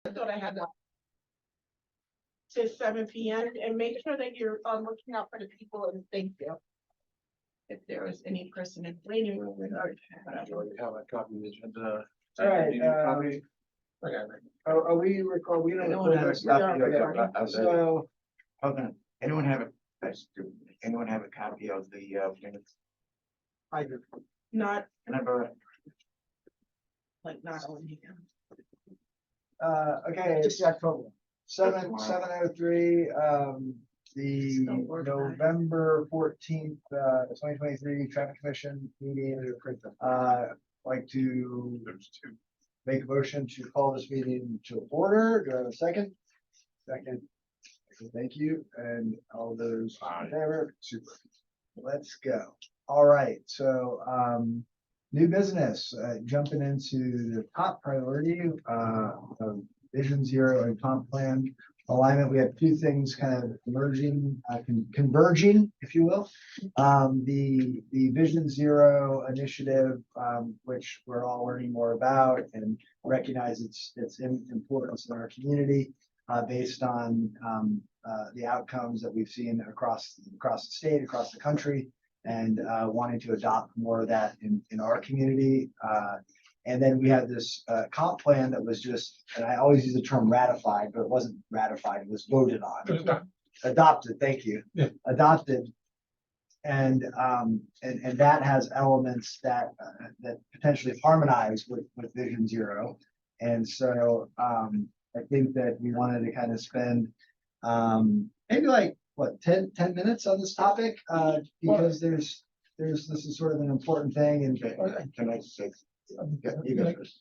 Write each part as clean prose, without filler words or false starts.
I thought I had that. To 7 p.m. and make sure that you're looking out for the people and thank you. If there was any person in waiting room or whatever. We have a copy of the agenda. All right, Do you need a copy? Are we record? We I don't. don't have a record this. copy of Yeah. the, So, hold on, anyone have a, that's stupid. Anyone have a copy of the, minutes? I do. Not Can I borrow it? like not on here. Okay, it's October. 7:03, the Still working on it. November 14th, 2023 Traffic Commission meeting. Like to There's two. make a motion to call this meeting to order. Do I have a second? Second. Thank you. And all those in favor? Super. Let's go. All right, so, new business, jumping into the top priority, of Vision Zero and comp plan alignment. We have two things kind of emerging, converging, if you will. The Vision Zero initiative, which we're all learning more about and recognize its importance in our community, based on, the outcomes that we've seen across the state, across the country, and wanting to adopt more of that in our community. And then we had this comp plan that was just, and I always use the term ratified, but it wasn't ratified, it was voted on. Adopted, thank you. Yeah. Adopted. And that has elements that potentially harmonize with Vision Zero. And so I think that we wanted to kind of spend maybe like, what, 10 minutes on this topic? Because this is sort of an important thing and. Can I say? You go first.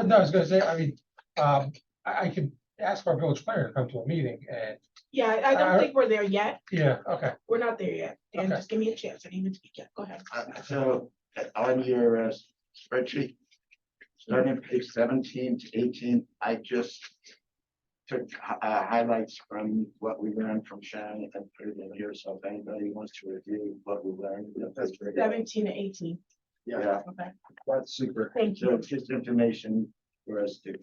No, I was gonna say, I mean, I could ask our village planner to come to a meeting and, Yeah, I don't think we're there yet. yeah, okay. We're not there yet. And Okay. just give me a chance. I need to speak yet. Go ahead. So on your spreadsheet, starting at page 17 to 18, I just took highlights from what we learned from Shannon and put it in here. So if anybody wants to review what we learned. That's great. 17 to 18. Yeah, Okay, That's super. thank so you. it's just information for us to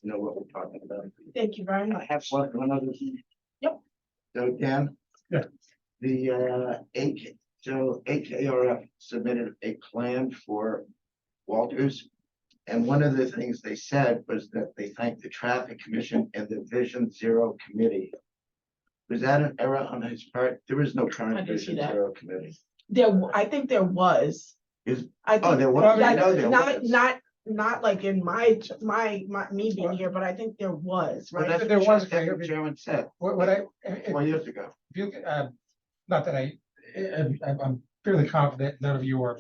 know what we're talking about. Thank you very I much. have one other thing. Yep. So Dan? Yeah. The AKRF submitted a plan for Walters. And one of the things they said was that they thanked the Traffic Commission and the Vision Zero Committee. Was that an error on his part? There is no I current didn't see Vision that. Zero Committee. I think there was. Is, I oh, think there was, I that- know there not, was. not like in my, me being here, but I think there was, Well, right? that's There what was a that's what committee. Chairman said What if 4 years ago. you, not that I'm fairly confident none of you are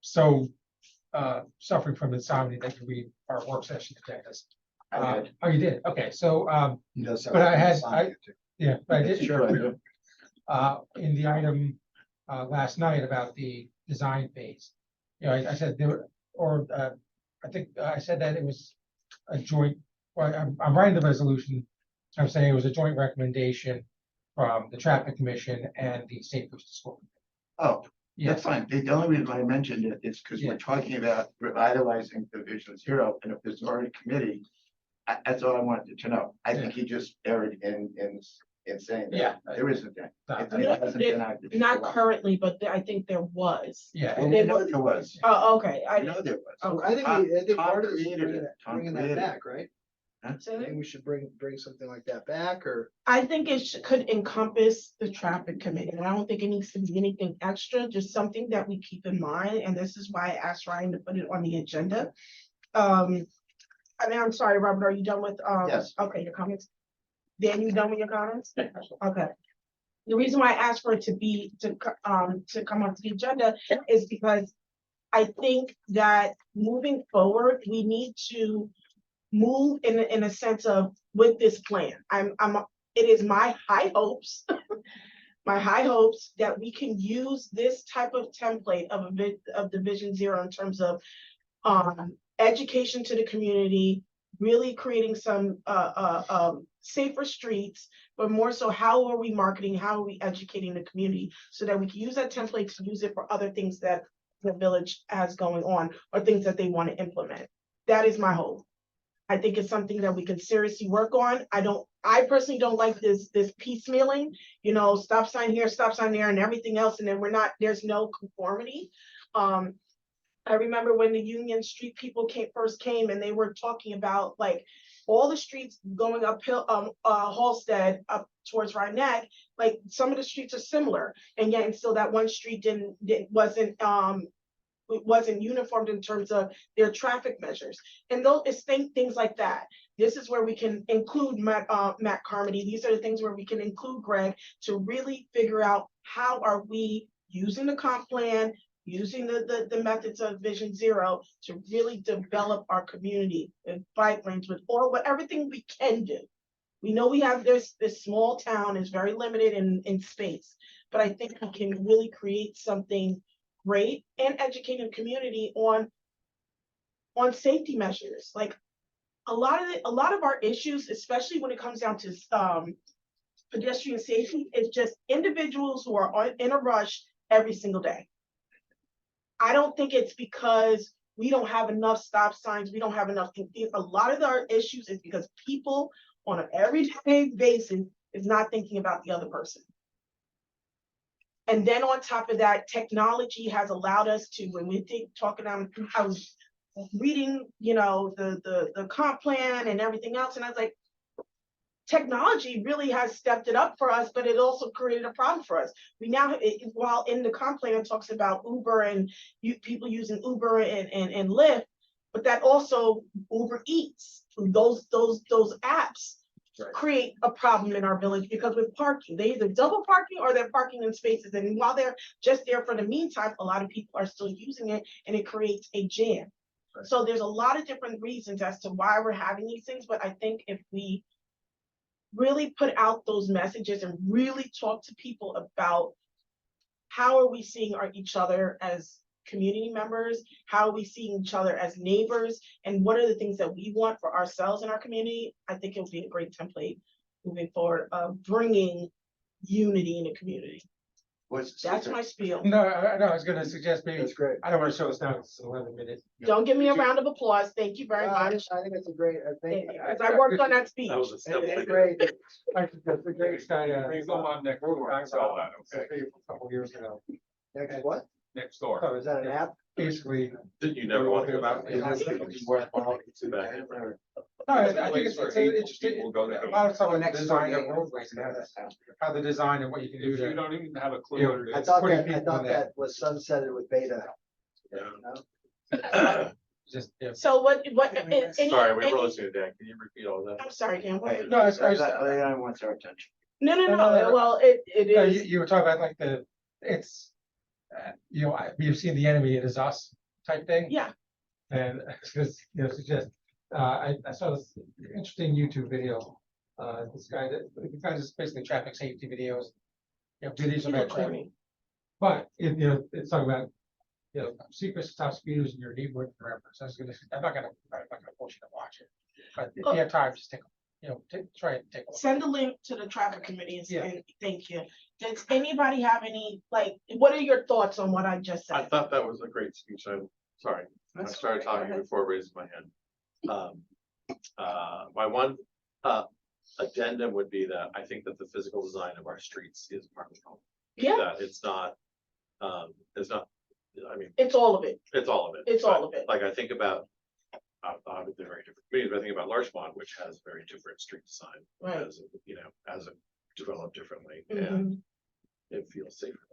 so suffering from insomnia that you read our work session agendas. I did. Oh, you did? Okay, so, He does. But I had- something too. yeah, but I did. Sure, I do. In the item last night about the design phase. You know, I said there were, or I think I said that it was a joint, well, I'm writing the resolution. I'm saying it was a joint recommendation from the Traffic Commission and the State Police School. Oh, Yeah, that's fine. The only reason I mentioned it is because Yeah. we're talking about revitalizing Division Zero, and if there's already a committee, that's all I wanted to know. I think he just erred in saying that. Yeah. There isn't that. Not- It hasn't been active. Not currently, but I think there was. yeah, Well, They we know were- there was. Oh, okay. I know there was. Oh, I think Tom part of this is created it. Tom bringing that created it. back, right? Say I that? think we should bring something like that back, or I think it could encompass the traffic committee. I don't think it needs to be anything extra, just something that we keep in mind, and this is why I asked Ryan to put it on the agenda. I mean, I'm sorry, Robert, are you done with, Yes. okay, your comments? Dan, you done with your comments? Okay. The reason why I asked for it to come onto the agenda is because I think that moving forward, we need to move in a sense of with this plan. It is my high hopes, my high hopes that we can use this type of template of Division Zero in terms of education to the community, really creating some safer streets, but more so how are we marketing, how are we educating the community so that we can use that template to use it for other things that the village has going on or things that they want to implement. That is my hope. I think it's something that we can seriously work on. I personally don't like this piecemealing, stop sign here, stop sign there, and everything else, and then there's no conformity. I remember when the Union Street people first came and they were talking about like all the streets going uphill, Halsted up towards Rhinebeck, like some of the streets are similar, and yet and still that one street wasn't uniformed in terms of their traffic measures. And it's things like that. This is where we can include Matt Carmody. These are the things where we can include Greg to really figure out how are we using the comp plan, using the methods of Vision Zero to really develop our community and bike lanes with everything we can do. We know we have this small town is very limited in space, but I think we can really create something great and educate the community on safety measures. Like a lot of our issues, especially when it comes down to pedestrian safety, is just individuals who are in a rush every single day. I don't think it's because we don't have enough stop signs, we don't have enough. A lot of our issues is because people on an everyday basis is not thinking about the other person. And then on top of that, technology has allowed us to, when we I was reading, the comp plan and everything else, and I was like, technology really has stepped it up for us, but it also created a problem for us. We now, while in the comp plan, it talks about Uber and people using Uber and Lyft, but that also Uber Eats, those apps create a problem in our village because with parking, they either double parking or they're parking in spaces. And while they're just there for the meantime, a lot of people are still using it and it creates a jam. Right. So there's a lot of different reasons as to why we're having these things. But I think if we really put out those messages and really talk to people about how are we seeing each other as community members, how are we seeing each other as neighbors, and what are the things that we want for ourselves and our community, I think it will be a great template moving forward of bringing unity in the community. That's my spiel. No, I was gonna suggest maybe, That's great. I don't wanna show this down, it's 11 minutes. Don't give me a round of applause. Thank you very much. I think it's a great, Because I worked on that speech. That was a step. it's great. That's the great guy. Please go on next door and sell that, okay? A couple years ago. Next what? Next door. Oh, is that an app? Basically, Did you never want to think about? Yeah. Better. no, I think it's interesting. People go there. A lot of stuff on Next design door, of yeah. roadways and how the design and what you can do If you to. don't even have a clue Yeah. what it I is. thought Putting that, people in there. was sunsetted with beta. Yeah. Just, yeah. So what? Sorry, we were listening to Dan. Can you repeat all that? I'm sorry, Dan. What? No, I want our attention. No. No, no. Well, it No, is. you were talking about like you've seen the enemy, it is us type thing. Yeah. And because, suggest, I saw this interesting YouTube video. This guy does basically traffic safety videos. Videos about traffic. Recording. But it's talking about, secrets to stop speeders in your neighborhood forever. So I'm not gonna force you to watch it. But if you have time, just try and take a look. Send a link to the traffic committee and Yeah. and thank you. Does anybody have any, what are your thoughts on what I just I said? thought that was a great speech. I'm sorry. I That's started okay, go talking ahead. before raising my hand. My one addendum would be that I think that the physical design of our streets is part of the problem. Yeah, That it's not, I mean, it's all of it. it's all of it. It's all of it. Like I think about, obviously very different communities, but I think about Larchmont, which has very different street design. Right. As it developed differently, Mhm. and it feels safer there.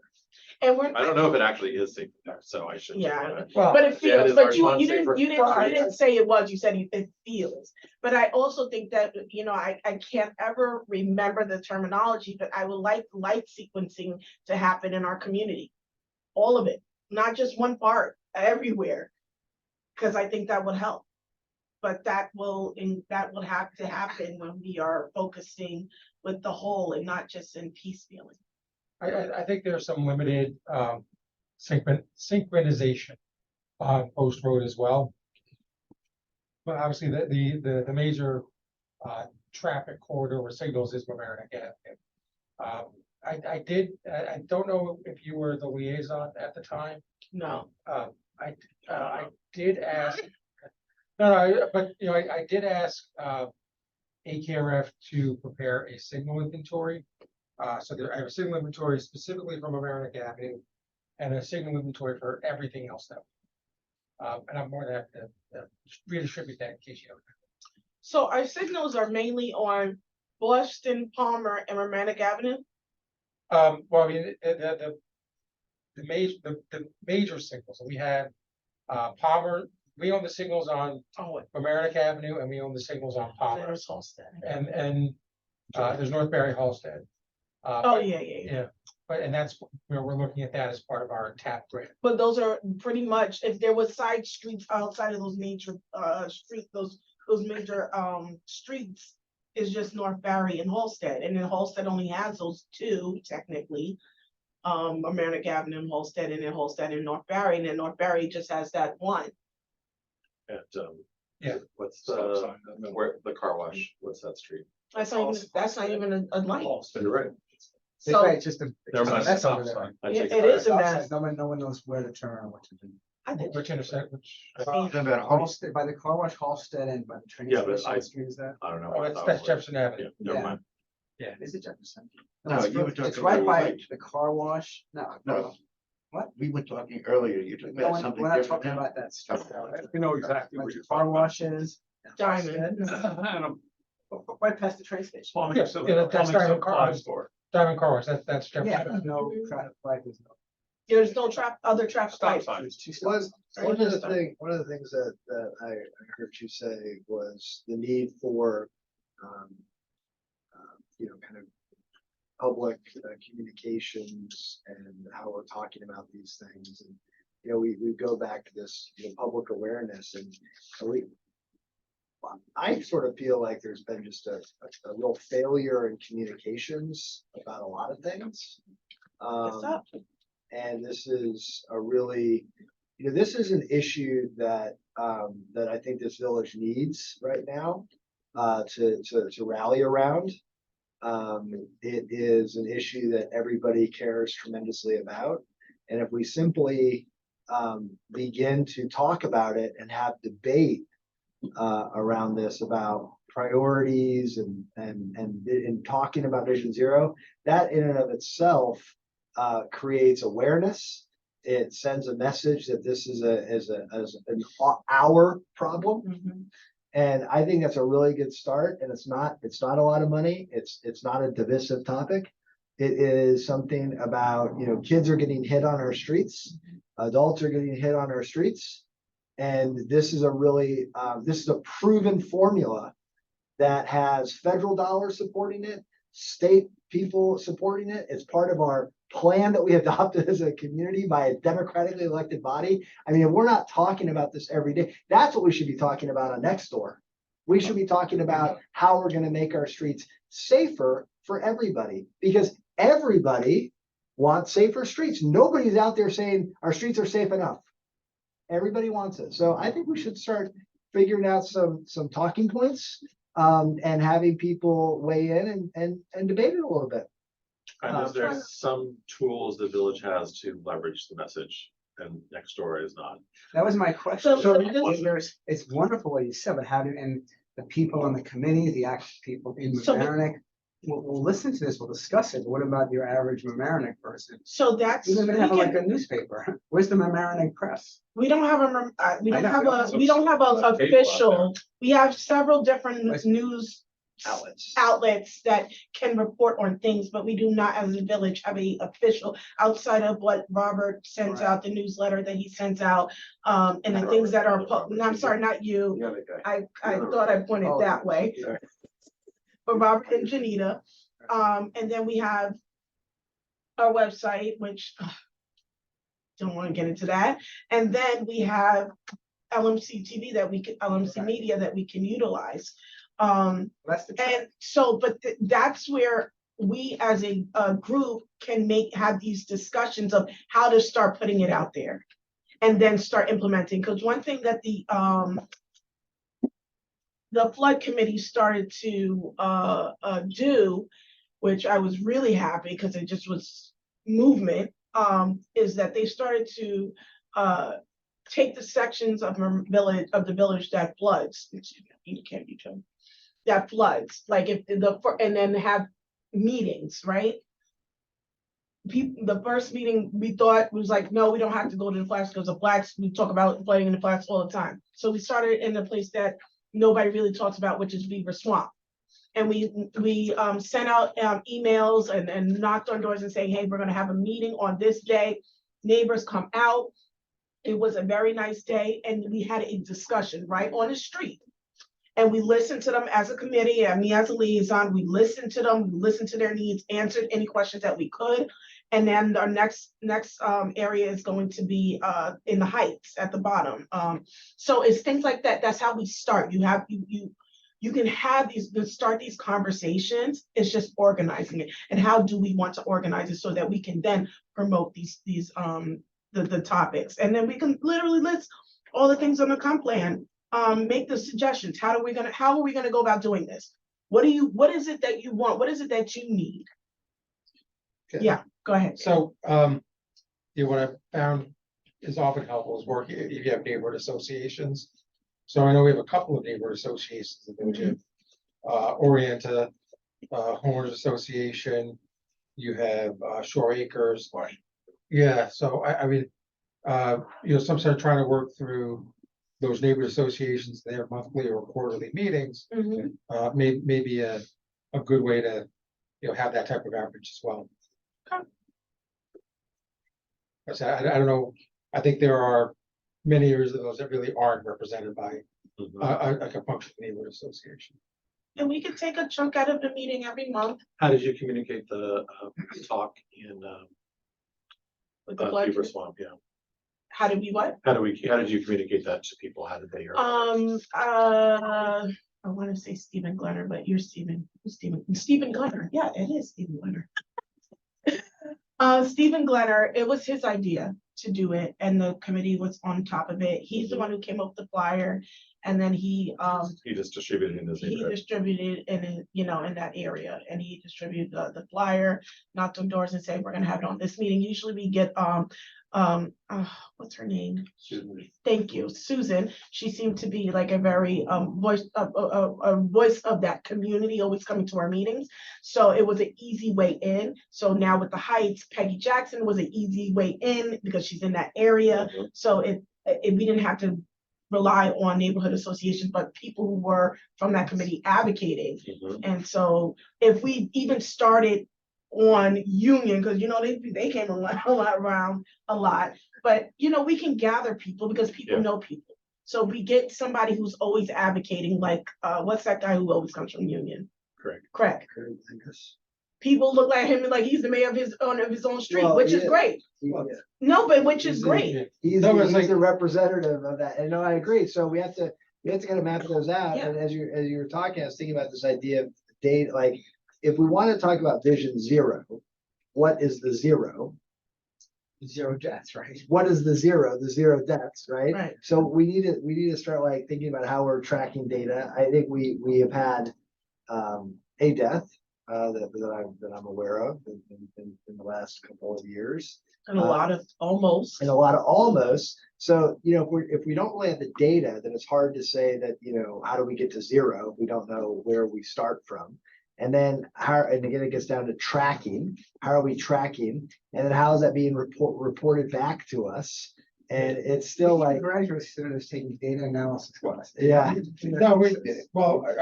And we're, I don't know if it actually is safer there, so I should. Yeah. Well, but it Yeah, it feels, is but our you fun didn't, safer. you didn't, Well, you didn't say it was, you said it feels. But I also think that, I can't ever remember the terminology, but I would like light sequencing to happen in our community. All of it, not just one part, everywhere. Because I think that would help. But that will have to happen when we are focusing with the whole and not just in piecemealing. I think there's some limited synchronization on Post Road as well. But obviously the major traffic corridor or signals is Mamaroneck Avenue. I don't know if you were the liaison at the time. No. I did ask No, but, you know, I did ask, AKRF to prepare a signal inventory. So there, I have a signal inventory specifically from American Avenue and a signal inventory for everything else though. And I'm more than happy to redistribute that in case you don't. So our signals are mainly on Boston, Palmer, and Romantic Avenue. Well, I mean, the major signals, we had, Palmer, we own the signals on Oh, American Avenue and we own the signals on Palmer. there's Halsted. And there's Northbury Halsted. Oh, yeah. Yeah, but, and that's where we're looking at that as part of our TAP grant. But those are pretty much, if there was side streets outside of those major, those major, streets. Is just North Barry and Halsted, and then Halsted only has those two technically. American Avenue and Halsted, and then Halsted and North Barry, and then North Barry just has that one. And, Yeah. what's Stop the, sign, that middle. where, the car wash, what's that street? That's not even a light. You're right. So, It's just a. There it's a was mess stop over there. sign. I Yeah, take it that is a back. mess. No one knows where to turn or what to do. I think, Which intersect, which, Talking about Halsted, by the car wash, Halsted, and by the train Yeah, but station, I- what street is that? I don't know. oh, what that's that was. Jefferson Avenue. Yeah, never Yeah. mind. Is it Jefferson? No, it's you were it's talking right about by light. the car wash, No. What? We were talking earlier, you're talking No, about something we're not different talking now? about that street. You know exactly Like what the you're car talking about. washes. Diamond. And a Right past the train station. plumbing, Yeah, so yeah, that's plumbing Diamond supply Car- store. Diamond Car Wash, that's Yeah, Jefferson. there's no traffic light, there's no. there's no other traffic Stop lights. sign. There's two One, stops. one of the things that I heard you say was the need for, kind of public communications and how we're talking about these things. And, we go back to this, public awareness and I sort of feel like there's been just a real failure in communications about a lot of things. What's up? And this is a really, this is an issue that, that I think this village needs right now, to rally around. It is an issue that everybody cares tremendously about. And if we simply, begin to talk about it and have debate, around this about priorities and talking about Vision Zero, that in and of itself, creates awareness. It sends a message that this is our problem. Mhm. And I think that's a really good start. And it's not a lot of money. It's not a divisive topic. It is something about, kids are getting hit on our streets. Adults are getting hit on our streets. And this is a proven formula that has federal dollars supporting it, state people supporting it. It's part of our plan that we adopted as a community by a democratically elected body. I mean, if we're not talking about this every day, that's what we should be talking about on Nextdoor. We should be talking about how we're going to make our streets safer for everybody, because everybody wants safer streets. Nobody's out there saying our streets are safe enough. Everybody wants it. So I think we should start figuring out some talking points, and having people weigh in and debate it a little bit. And is there some tools the village has to leverage the message and Nextdoor is not? That was my question. So It's wonderful what you said, but how do, and the people on the committee, the actual people in So- Mamaroneck, we'll listen to this, we'll discuss it. But what about your average Mamaroneck person? So that's, We don't we even have like can, a newspaper. Where's the Mamaroneck Press? we don't have we I don't know, have we don't we don't have a have a paper out official, we have several different Right. news Outlets. outlets that can report on things, but we do not as a village have a official outside of what Robert sends Right. out, the newsletter that he sends out. And the things that are, no, I'm sorry, not you. The other guy. I thought I pointed Oh, that way, Sorry. but Robert and Janita. And then we have our website, which don't want to get into that. And then we have LMC TV LMC Media that we can utilize. That's the. And so, but that's where we as a group can have these discussions of how to start putting it out there. And then start implementing, because one thing that the flood committee started to do, which I was really happy because it just was movement, is that they started to take the sections of the village that floods, you can't be true, that floods, like if and then have meetings, right? The first meeting we thought was like, no, we don't have to go to the flats because the flats, we talk about flooding in the flats all the time. So we started in a place that nobody really talks about, which is Beaver Swamp. And we sent out emails and knocked on doors and saying, hey, we're gonna have a meeting on this day. Neighbors come out. It was a very nice day, and we had a discussion right on the street. And we listened to them as a committee, and me as a liaison, we listened to them, we listened to their needs, answered any questions that we could. And then our next area is going to be in the Heights at the bottom. So it's things like that. That's how we start. You can have start these conversations. It's just organizing it. And how do we want to organize it so that we can then promote the topics. And then we can literally list all the things on the comp plan, make the suggestions. How are we gonna go about doing this? What is it that you want? What is it that you need? Okay. Yeah, go ahead. So, what I found is often helpful is working, if you have neighborhood associations. So I know we have a couple of neighborhood associations that go to, Orienta, Homeowners Association, you have, Shore Acres. Yeah, so I mean, some sort of trying to work through those neighborhood associations, their monthly or quarterly meetings, maybe a good way to, have that type of outreach as well. Okay. I don't know, I think there are many areas of those that really aren't represented by a functioning neighborhood association. And we could take a chunk out of the meeting every month How did you communicate the talk in with the flood. Beaver Swamp? Yeah. How did we what? How did you communicate that to people? How did they hear? I want to say Stephen Glenner, but you're Stephen. Stephen Glenner. Yeah, it is Stephen Glenner. Stephen Glenner, it was his idea to do it, and the committee was on top of it. He's the one who came up with the flyer, and then he just distributed in his neighborhood. distributed in that area, and he distributed the flyer, knocked on doors and said, we're gonna have it on this meeting. Usually we get what's her name? Thank you, Susan. She seemed to be like a very voice of that community, always coming to our meetings. So it was an easy way in. So now with the Heights, Peggy Jackson was an easy way in because she's in that area. So we didn't have to rely on neighborhood associations, but people who were from that committee advocating. And so if we even started on Union, because they came around a lot, but we can gather people because people know people. So we get somebody who's always advocating, like what's that guy who always comes from Union? Craig. People look at him like he's the mayor of his own street, which is great. No, but which is great. He's like the representative of that, and no, I agree. So we have to kind of map those out. Yeah. And as you were talking, I was thinking about this idea of data. Like, if we want to talk about vision zero, what is the zero? Zero deaths, right? What is the zero? The zero deaths, right? Right. So we need to start like thinking about how we're tracking data. I think we have had a death that I'm aware of in the last couple of years. And a lot of almost. And a lot of almost. So, if we don't really have the data, then it's hard to say that, how do we get to zero if we don't know where we start from? And then and again, it gets down to tracking. How are we tracking? And then how is that being reported back to us? And it's still like graduate students taking data analysis class. Yeah. No, I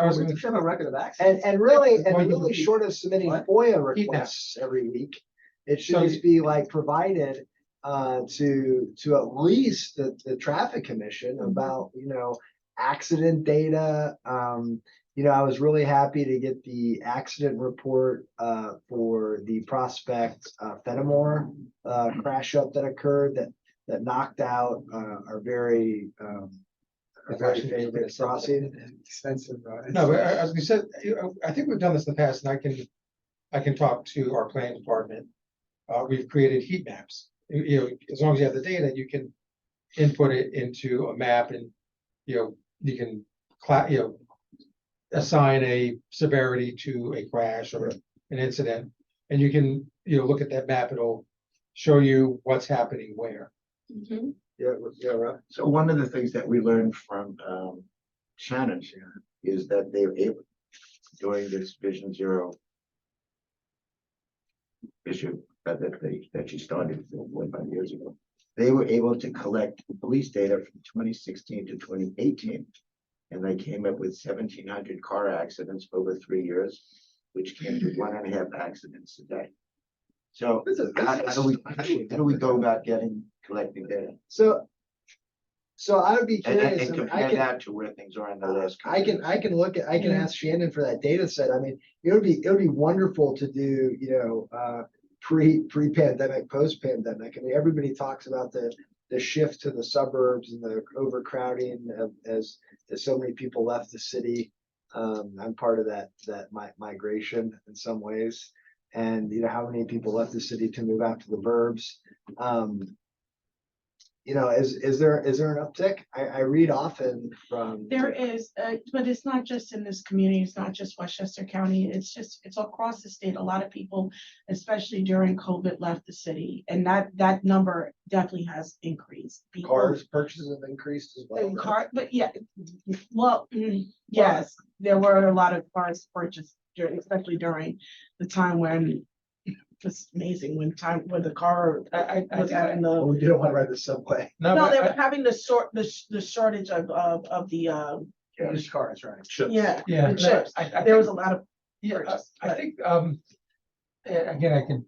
was We gonna, should have a record of access. and really Well, short of submitting What? FOIA requests every week, it should So- just be like provided to at least the traffic commission about accident data. I was really happy to get the accident report for the Prospect Fenimore crash up that occurred that knocked out our very favorite crossing. Extensive. no, but as we said, I think we've done this in the past, and I can talk to our planning department. We've created heat maps. As long as you have the data, you can input it into a map, and you can assign a severity to a crash or an incident, and you can look at that map. It'll show you what's happening where. Yeah, Rob. So one of the things that we learned from Shannon is that they were able, during this Vision Zero issue that she started 45 years ago, they were able to collect police data from 2016 to 2018. And they came up with 1,700 car accidents over 3 years, which came to 1.5 accidents a day. So how do we go about collecting data? So I would be And curious, I mean, I compare can, that to where things are in the last. I can look at, I can ask Shannon for that data set. I mean, it would be wonderful to do, pre-pandemic, post-pandemic. I mean, everybody talks about the shift to the suburbs and the overcrowding as so many people left the city. I'm part of that migration in some ways. And how many people left the city to move out to the burbs. Is there an uptick? I read often from. There is, but it's not just in this community, it's not just Westchester County, it's across the state. A lot of people, especially during COVID, left the city, and that number definitely has increased. People- Cars purchases have increased as well. And car, but yeah, well, yes, there were a lot of cars purchased during, especially during the time when. It's amazing when the car, I was having the. Oh, you don't want to ride the subway. No, but they were I- having the shortage of the, Used cars, right? Chips. yeah, Yeah. the chips. I There was think- a lot of, Yeah, purchase, I but- think, again, I can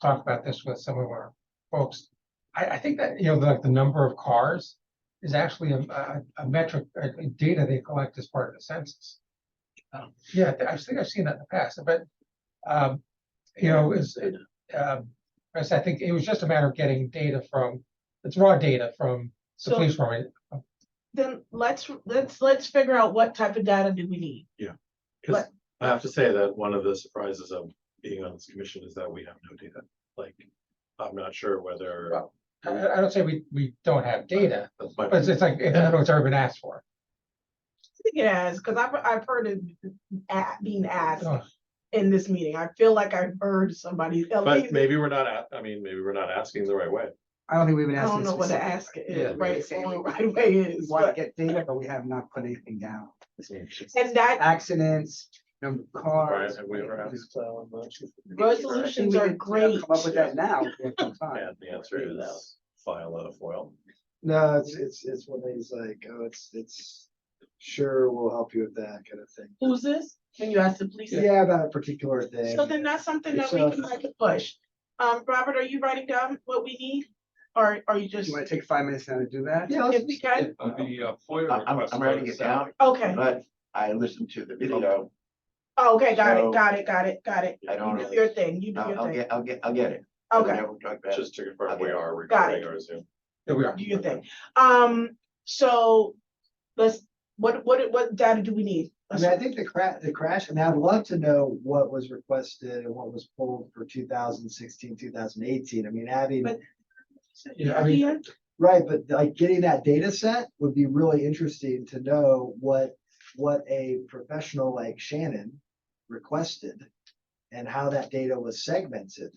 talk about this with some of our folks. I think that, the number of cars is actually a metric, data they collect as part of the census. Yeah, I think I've seen that in the past, but, I think it was just a matter of getting data it's raw data from the So- police department. then let's figure out what type of data do we need. Because I have to say that one of the surprises of being on this commission is that we have no data. Like, I'm not sure whether. Well, I don't say we don't have data, That's my. but it's like, I don't know what's ever been asked for. I think it has, because I've heard it being asked Oh. in this meeting. I feel like I've heard somebody. But maybe we're not maybe we're not asking the right way. I don't think we've been I asking. don't know what to specific. ask Yeah. it, right way We is, want to but, get data, but we have not put anything down. and that Accidents, number of Right, cars. and we were asked. resolutions are great. Come up with that now. We have some time. And the answer is file a FOIL. No, it's one of these like, oh, it's sure, we'll help you with that kind of thing. Who's this? When you ask the police? Yeah, about a particular thing. So then that's something that we So- can like push. Robert, are you writing down what we need? Or are you Do just, you want to take 5 minutes now to do that? Yeah, if we can? The FOIL I'm writing it down, Okay, but I listened to the video. oh, okay, got So- it. I don't You know. do your thing, you do your I'll thing. get it. Okay, We'll talk about it. Just to confirm, we are Got it. recording our Zoom. Here we are. do your thing. So what data do we need? I mean, I think the crash, and I'd love to know what was requested and what was pulled for 2016, 2018. I mean, having, But- Yeah, I mean, Yeah, right, but like getting that data set would be really interesting to know what a professional like Shannon requested and how that data was segmented.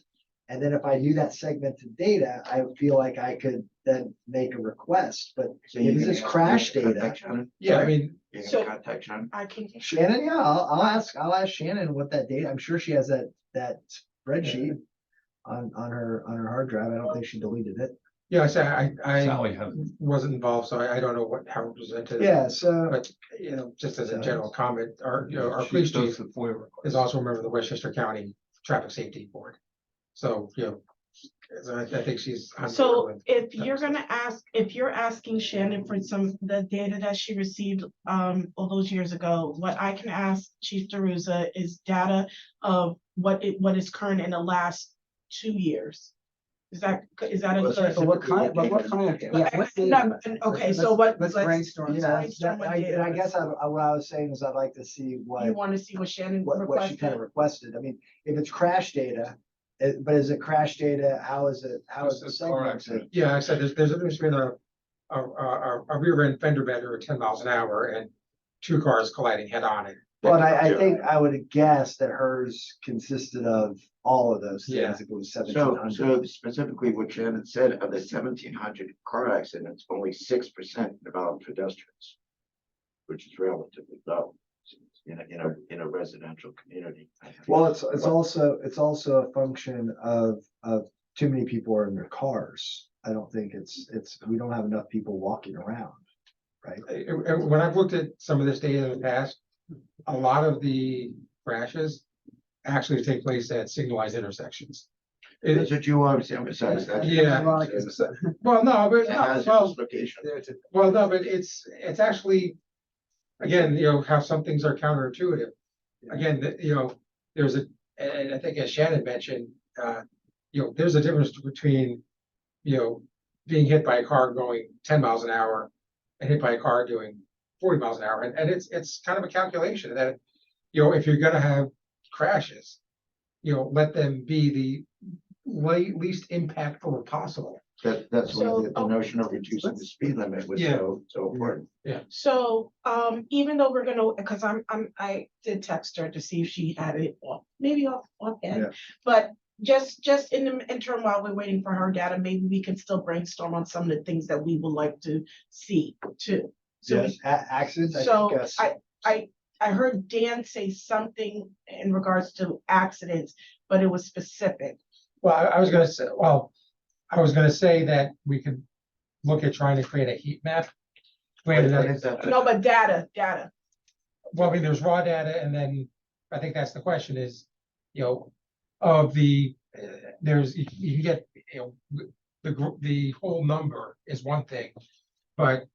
And then if I knew that segmented data, I feel like I could then make a request, but So you This can is ask crash me to data. contact Shannon? yeah, I mean, You can So- contact Shannon? I can. Shannon, yeah, I'll ask Shannon what that data, I'm sure she has that spreadsheet on her hard drive. I don't think she deleted it. yeah, I Sally has. wasn't involved, so I don't know how it presented. Yeah, so, But, just as a general comment, our police chief is also a member of the Westchester County Traffic Safety Board. So, so I think she's. on board So with- if you're asking Shannon for the data that she received all those years ago, what I can ask Chief DeRusa is data of what is current in the last 2 years. Is that a Well, good? But what kind of, yeah, what's the- No, okay, so what? Let's brainstorm. yeah, brainstorm what and I data. guess what I was saying is I'd like to see You what want to see what Shannon she kind requested? of requested. I mean, if it's crash data, but is it crash data? How is it segmented? Yeah, I said there's been a rear end fender bender at 10 miles an hour and 2 cars colliding head on, and Well, and I Yeah. think I would guess that hers consisted of all of those Yeah. things, if it was seventeen So, hundred. so specifically what Shannon said, of the 1,700 car accidents, only 6% involved pedestrians, which is relatively low in a residential community. Well, it's also a function of too many people are in their cars. I don't think we don't have enough people walking around, right? When I've looked at some of this data in the past, a lot of the crashes actually take place at signalized intersections. That's what you always emphasize. That Yeah. Well, no, but, It no, has well, its location. well, no, but it's actually, again, how some things are counterintuitive. Again, there's and I think as Shannon mentioned, there's a difference between, being hit by a car going 10 miles an hour and hit by a car doing 40 miles an hour. And it's kind of a calculation that, if you're gonna have crashes, let them be the least impactful possible. That's why So, the notion of reducing the speed limit was Yeah. so important. So, even though we're gonna, because I did text her to see if she had it off, maybe Yeah. offhand. But just in the interim, while we're waiting for her data, maybe we can still brainstorm on some of the things that we would like to see too. So, Yes, accidents, I so think, I heard Dan say something in regards to accidents, but it was specific. Well, I was gonna say that we could look at trying to create a heat map. Granted, What that- is that? No, but data. Well, I mean, there's raw data, and then I think that's the question is, of the, you can get, the whole number is one thing, but,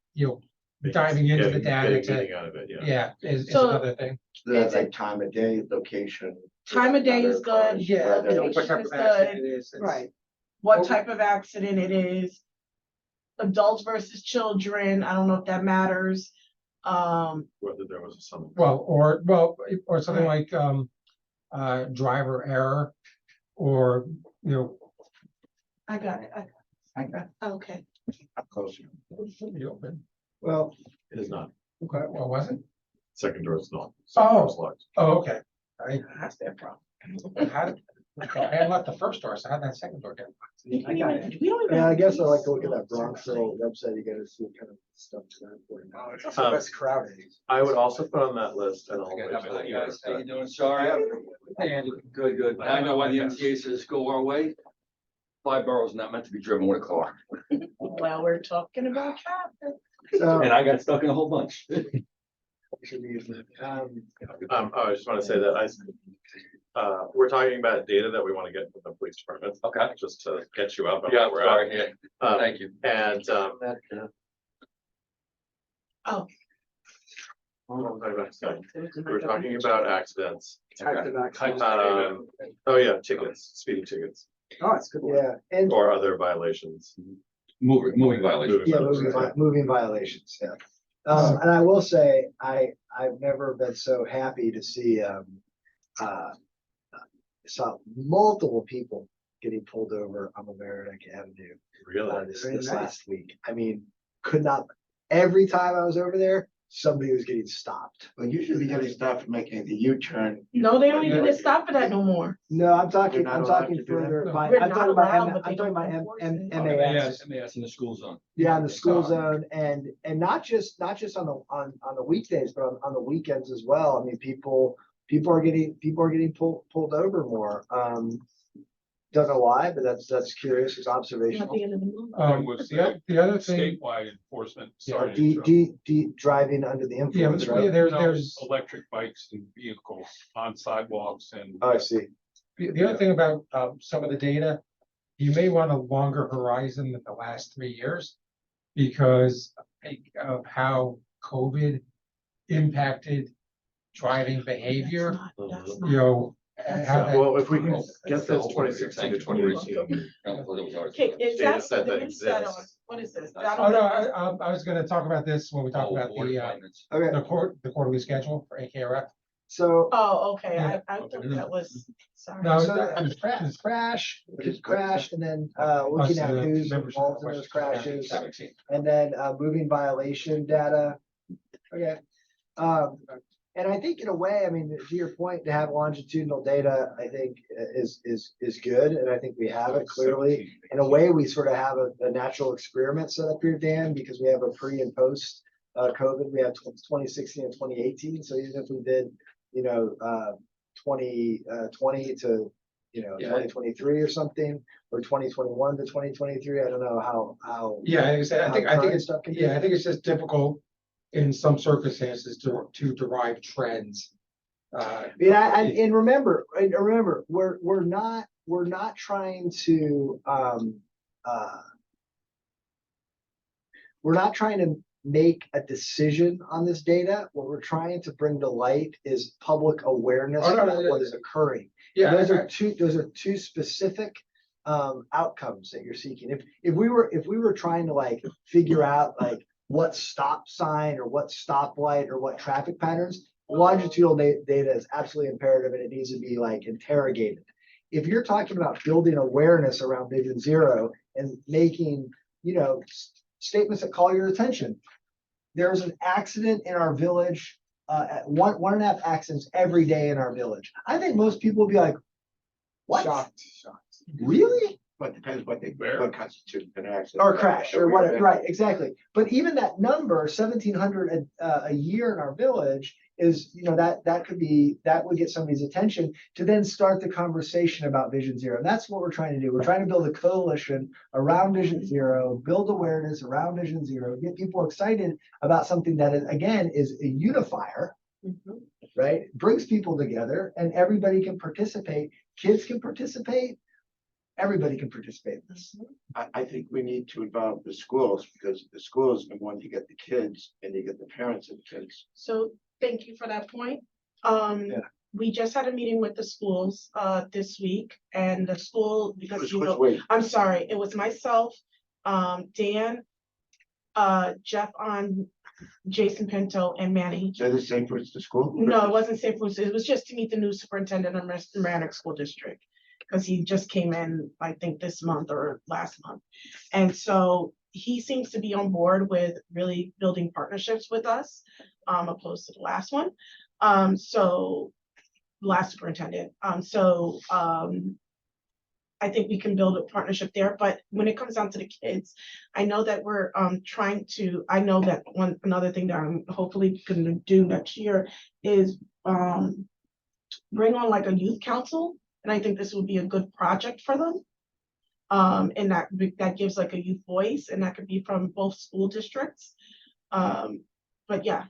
diving into the data Getting meaning to, out of it, yeah. yeah, is So- another thing. That's like time of day, location. Time of day is other cars, good. Yeah, weather. what type of Is accident it is. it's- Right. What Well- type of accident it is. Adults versus children, I don't know if that matters. Whether there was some. Or something like, driver error, or, I got it. Okay. Closer. well, It is not. Okay, what was it? Second door is not. Oh. Second door is locked. Oh, okay. That's their problem. How did- I had left the first door, so how did that second door get? We don't even I have guess to I like to do look at that something. Bronxville website, you gotta see what kind of stuff is that for. It's also also best best crowded. I would also put on that list and I'll. Okay, wait how till about the you guys? How you end. doing? Sorry. Hey, Andy. Good, good. I know why the MTA says go our way. 5 boroughs not meant to be driven with a car. Well, we're talking about traffic. So, And I got stuck in a whole bunch. I just want to say that we're talking about data that we want to get from the police department. Okay. Just to get you up. on Yeah, where we're at. sorry, yeah. Thank you. And, Oh. what was I about to say? We're talking about accidents. Type of action. Oh yeah, tickets, speeding tickets, Oh, it's good. yeah, and, or other violations. Moving violations. yeah, moving violations, yeah. And I will say, I've never been so happy to see, saw multiple people getting pulled over on Mamaroneck Avenue. Really? This Very nice. last week. I mean, every time I was over there, somebody was getting stopped. Well, usually getting stopped for making the U-turn. No, they don't even get stopped for that no more. No, I'm talking, You're not I'm allowed talking to do that? further, No. by- We're I'm not talking about, allowed, but they I'm talking don't about enforce it. MAS. MAS in the school zone. Yeah, in the school Oh. zone and not just on the weekdays, but on the weekends as well. I mean, people are getting pulled over more. Don't know why, but that's curious. It's At observational. the end of the month. The other thing, Statewide enforcement. Yeah, Sorry to interrupt. Driving under the yeah, influence, but right? there's, Electric bikes and vehicles on sidewalks and. Oh, I see. the other thing about, some of the data, you may want a longer horizon than the last 3 years because of how COVID impacted driving behavior, That's you know. how that- Well, if we can That's get the this whole 2016 to thing. 2018. Okay, is Data that, set that what is that on? exists. What is this? Oh, no, I was gonna talk about this when we talk about Board the appointments. Okay, the quarterly schedule for AKRF. so, Oh, okay, Yeah. I thought that was, sorry. No, so it's crash, and then, looking at who's involved in those crashes. And then moving violation data. Okay. And I think in a way, I mean, to your point, to have longitudinal data, I think is good, and I think we have it clearly. In a way, we sort of have a natural experiment set up here, Dan, because we have a pre and post COVID. We have 2016 and 2018. So even if we did, 2020 to Yeah. 2023 or something, or 2021 to 2023, I don't know how. Yeah, like I said, I think how current it's, stuff can be. yeah, I think it's just difficult in some circumstances to derive trends. And remember, we're not trying to we're not trying to make a decision on this data. What we're trying to bring to light is public awareness Oh, no, about no, what is occurring. Yeah, Those are two specific outcomes that you're seeking. If we were trying to like figure out like what stop sign or what stoplight or what traffic patterns, longitudinal data is absolutely imperative and it needs to be like interrogated. If you're talking about building awareness around Vision Zero and making, statements that call your attention, there's an accident in our village, one and a half accidents every day in our village. I think most people will be like, what? Shocked. Really? But depends what Where? what constitutes an accident. Or crash or whatever, right, exactly. But even that number, 1,700 a year in our village is, that would get somebody's attention to then start the conversation about Vision Zero. And that's what we're trying to do. We're trying to build a coalition around Vision Zero, build awareness around Vision Zero, get people excited about something that is, again, is a unifier, right? Brings people together and everybody can participate. Kids can participate. Everybody can participate in this. I think we need to involve the schools because the schools are the one to get the kids and you get the parents of the kids. So thank you for that point. Yeah. We just had a meeting with the schools this week, and the school, because Wait, I'm sorry, it was myself, Dan, Jeff on, Jason Pinto, and Manny. they're the same for the school? No, it wasn't Safe Routes. It was just to meet the new superintendent of Mamaroneck School District. Because he just came in, I think this month or last month. And so he seems to be on board with really building partnerships with us, opposed to the last one. So last superintendent. I think we can build a partnership there, but when it comes down to the kids, I know that we're I know that another thing that I'm hopefully gonna do next year is bring on like a youth council. And I think this would be a good project for them. And that gives like a youth voice, and that could be from both school districts. But yeah,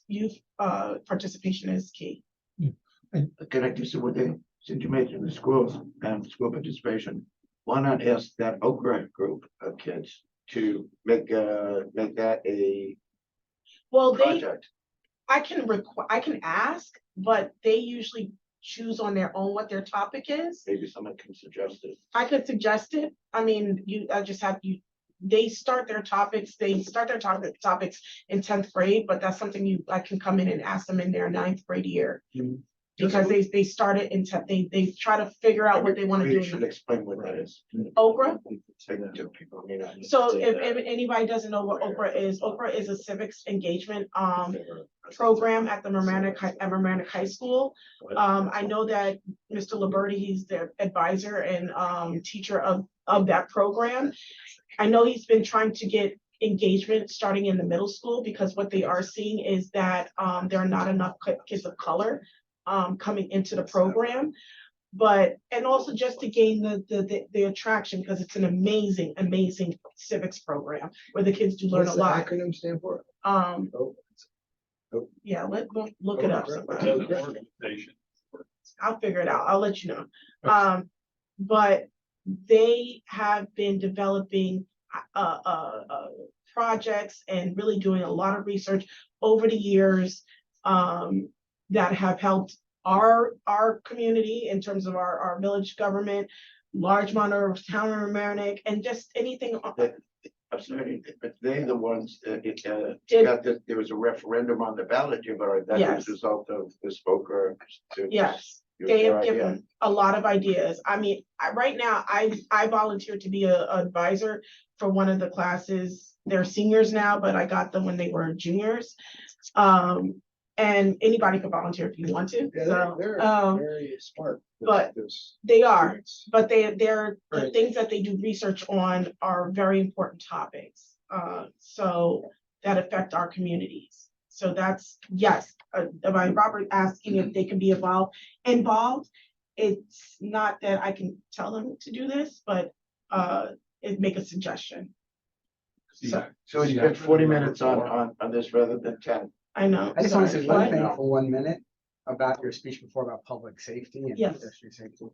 youth participation is key. Can I do some with it? Since you mentioned the schools and school participation, why not ask that Okra group of kids to make that a Well, project? I can ask, but they usually choose on their own what their topic is. Maybe someone can suggest it. I could suggest it. I mean, they start their topics in 10th grade, but that's something I can come in and ask them in their 9th grade year. Because they started in 10th, they try to figure out what they want to We do. should explain what that is. Okra? Say that to people, I mean, I- So if anybody doesn't know what Okra is a civics engagement program at the Mamaroneck High School. I know that Mr. Liberty, he's the advisor and teacher of that program. I know he's been trying to get engagement starting in the middle school, because what they are seeing is that there are not enough kids of color coming into the program. And also just to gain the attraction, because it's an amazing civics program where the kids do learn What's a the lot. acronym stand for? Yeah, look it up. somebody. Organization. I'll figure it out. I'll let you know. But they have been developing projects and really doing a lot of research over the years that have helped our community in terms of our village government, Largemont or town of Mamaroneck, and just anything. I'm sorry, but they're the ones that Did- there was a referendum on the ballot, but that Yes. was a result of this Okra. Yes, they have given a lot of ideas. I mean, right now, I volunteered to be a advisor for one of the classes. They're seniors now, but I got them when they were juniors. And anybody can volunteer if you want to. Yeah, So, they're um, very smart. with but those they are, students. but the Right. things that they do research on are very important topics. So that affect our communities. So that's, yes, by Robert asking if they can be involved. It's not that I can tell them to do this, but, it make a suggestion. So, So we spent 40 minutes on this rather than 10. I know. I just want to sorry. say one What? thing for 1 minute about your speech before about public safety and Yes. pedestrian safety.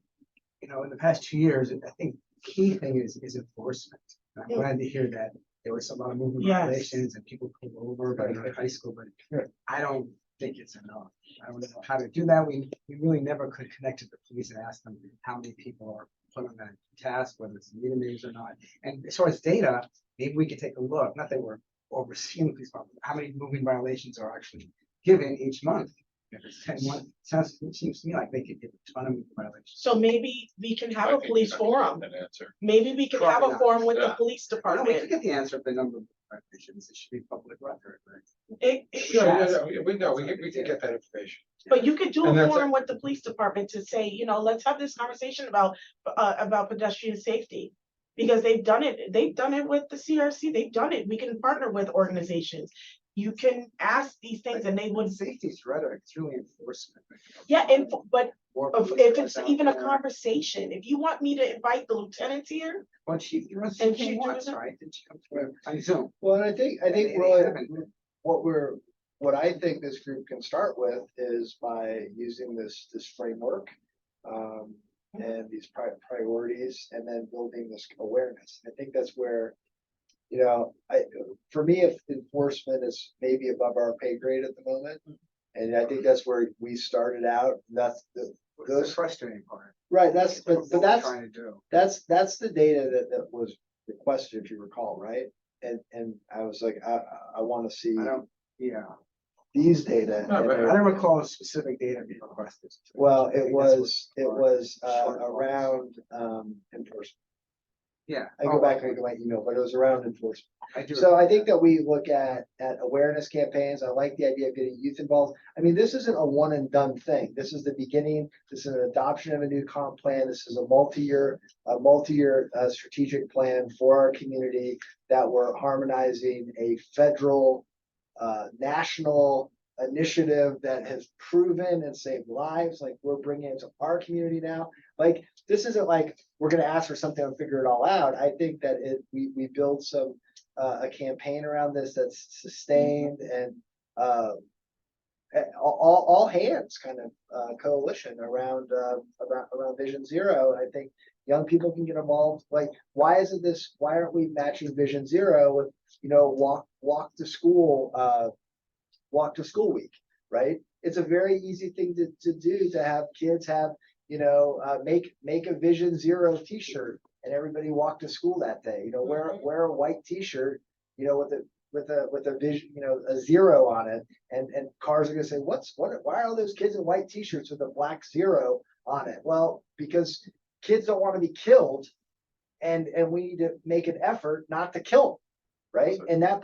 You know, in the past 2 years, I think key thing is enforcement. And I'm glad to hear that there was a lot of movement Yes. violations and people pulled over by the high school, but I don't think it's enough. I don't know how to do that. We really never could connect to the police and ask them how many people are put on that task, whether it's meter names or not. And as far as data, maybe we could take a look, not that we're overseeing the police department, how many moving violations are actually given each month. If it's 10 months, it seems to me like they could give a ton of moving violations. So maybe we can have I a think police that's forum. An answer. Maybe we can have Probably a not. forum with the Yeah. police I don't know, we department. could get the answer of the number of violations. It should be public record, right? We can get that information. But you could do And a that's forum with the police department to say, let's have this conversation about pedestrian safety. Because they've done it with the CRC, they've done it, we can partner with organizations. You can ask these things and they would, Safety is rhetoric, it's really enforcement. yeah, but More if police it's cars out even a there. conversation, if you want me to invite the lieutenants here, Well, she And came she once, did it? right? Did she come through on Zoom? Well, and I think They really haven't. what I think this group can start with is by using this framework. And these priorities and then building this awareness. I think that's where, for me, if enforcement is maybe above our pay grade at the moment. And I think that's where we started out. That's That's the those, frustrating part. right, What we're that's Trying to do. that's the data that was requested, if you recall, right? And I was like, I want to see I don't, yeah, these data. No, and but I- I don't recall a specific data being requested. Well, I it think that's was short forms. around enforcement. Yeah. I go back and look at my email, but it was around enforcement. I do. So I think that we look at awareness campaigns. I like the idea of getting youth involved. I mean, this isn't a one and done thing. This is the beginning. This is an adoption of a new comp plan. This is a multi-year strategic plan for our community that we're harmonizing a federal, national initiative that has proven and saved lives. Like we're bringing it to our community now. Like this isn't like we're going to ask for something and figure it all out. I think that we build a campaign around this that's sustained and all hands kind of coalition around Vision Zero. And I think young people can get involved. Like why aren't we matching Vision Zero with walk to school week, right? It's a very easy thing to do, to have kids make a Vision Zero t-shirt and everybody walk to school that day, wear a white t-shirt, with a vision, a zero on it. And cars are gonna say, why are all those kids in white t-shirts with a black zero on it? Well, because kids don't want to be killed and we need to make an effort not to kill them. Right? And I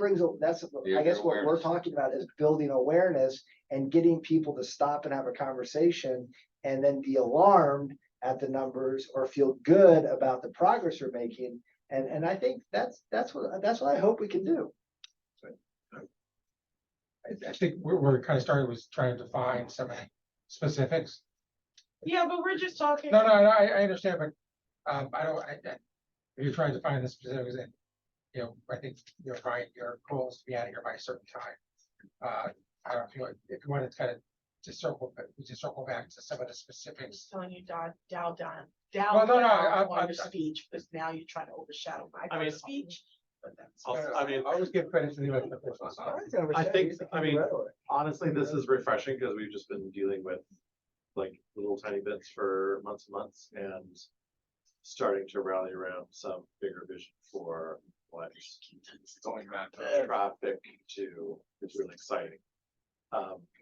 guess what we're talking about is building awareness and getting people to stop and have a conversation and then be alarmed at the numbers or feel good about the progress we're making. And I think that's what I hope we can do. I think where we kind of started was trying to define some specifics. yeah, but we're just talking. No, I understand, but if you're trying to find the specifics, and I think Ryan, your goal is to be out of here by a certain time. I don't feel like if you wanted to kind of just circle back to some of the specifics. Telling you down Well, no, on I'm- your speech, because now you're trying to overshadow my I mean, first speech. But that's. I mean, always give credit to the other person. I think, honestly, this is refreshing because we've just been dealing with like little tiny bits for months and months and starting to rally around some bigger vision for what Going back to traffic to, is really exciting.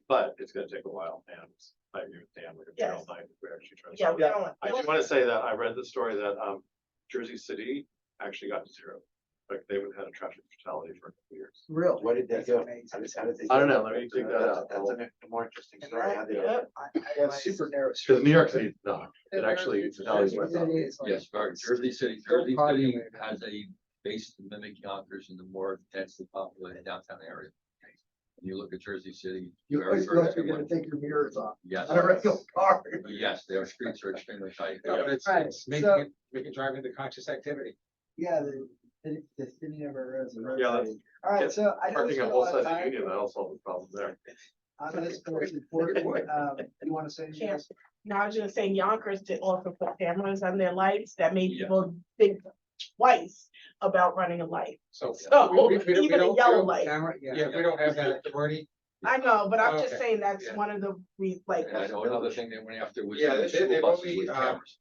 But it's gonna take a while and I agree with Dan, we're gonna be all night if we actually try to. Yeah, solve we it. don't. I do want to say that I read the story that Jersey City actually got to zero. like they would have had a traffic fatality for a couple years. Real. What did they That's do? amazing. How did they? I don't know, let me dig that That's out. a more interesting story. How they do it. Yep. Yeah, super narrow. Because New York City, no, it actually, fatalities went up. Yes, very, Jersey City has a base to mimic Yonkers in the more densely populated downtown area. When you look at Jersey City, You very, always very feel like you're similar. gonna take your mirrors off Yes, on a regular car. yes, their streets are extremely tight. No, but it's, Right, it's so- making driving the conscious activity. Yeah, the city never has a road. Yeah, sign. All right, so I know we Parking spent on a both lot of sides of time Union, that'll solve the problem there. on this course report. You wanna say anything else? Now, I was just saying Yonkers did also put cameras on their lights that made Yeah. people think twice about running a light. So. So we even a don't- yellow we light. Camera, Yeah, we don't have that authority. I know, but I'm just Okay. saying that's Yeah. one of the, like, And I know another thing they went after was. Yeah, the they- school they've buses only, with cameras.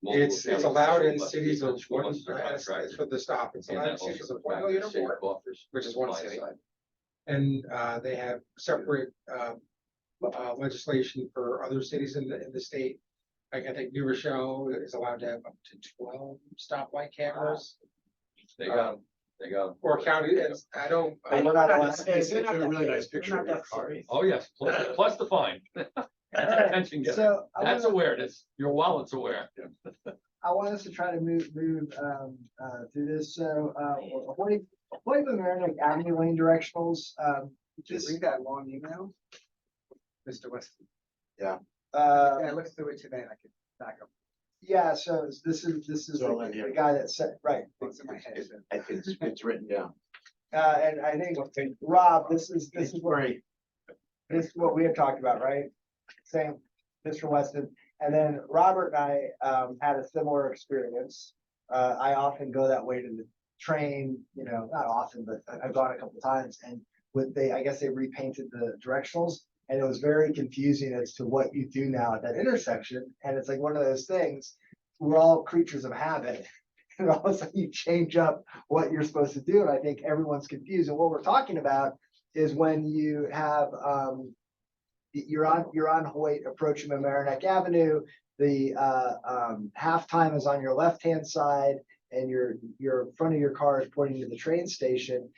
It's Multiple allowed cameras, in school cities buses, of school one, buses are contracted. it's for the stop, it's And allowed in that cities also of goes 1 back million to or city more. coffers, which is one supply city. side. And they have separate legislation for other cities in the state. Like I think New Rochelle is allowed to have up to 12 stoplight cameras. They got 'em. They got 'em. Or county, and I don't. We're not Not allowed- that serious. We're not a that really nice serious. We're picture not of your that car. serious. Oh, yes, plus the fine. That's attention getter. So I That's wanna, awareness. Your wallet's aware. I want us to try to move through this. So, Hoyt Mamaroneck Avenue lane directionals, Just read that long email. Mr. Weston. uh, Yeah, I looked through it today, and I could back up. yeah, so this is It's all in here. the guy that said, right. What's in my head. I think it's written down. And I think, Rob, this is what, this is what we had talked about, right? Same, Mr. Weston, and then Robert and I, had a similar experience. I often go that way to the train, you know, not often, but I've gone a couple times, and I guess they repainted the directionals, and it was very confusing as to what you do now at that intersection, and it's like one of those things, we're all creatures of habit. And all of a sudden you change up what you're supposed to do, and I think everyone's confused, and what we're talking about is when you have, you're on Hoyt approaching Mamaroneck Avenue, the, halftime is on your left-hand side, and your front of your car is pointing to the train station.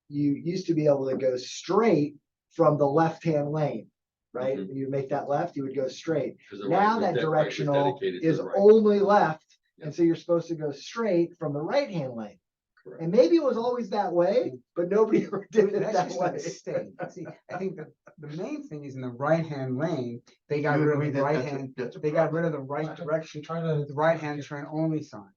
You used to be able to go straight from the left-hand lane, right? Mhm. You make that left, you would go straight. 'Cause the Now right- that right was directional dedicated to is the right. only left, Yeah. and so you're supposed to go straight from the right-hand lane. Correct. And maybe it was always that way, but nobody ever did it That's that just a way. mistake. See, I think the main thing is in the right-hand lane, they got You rid agree of the that that's a- right-hand, that's a they got rid of the right You're direction, trying to. the right-hand turn only sign.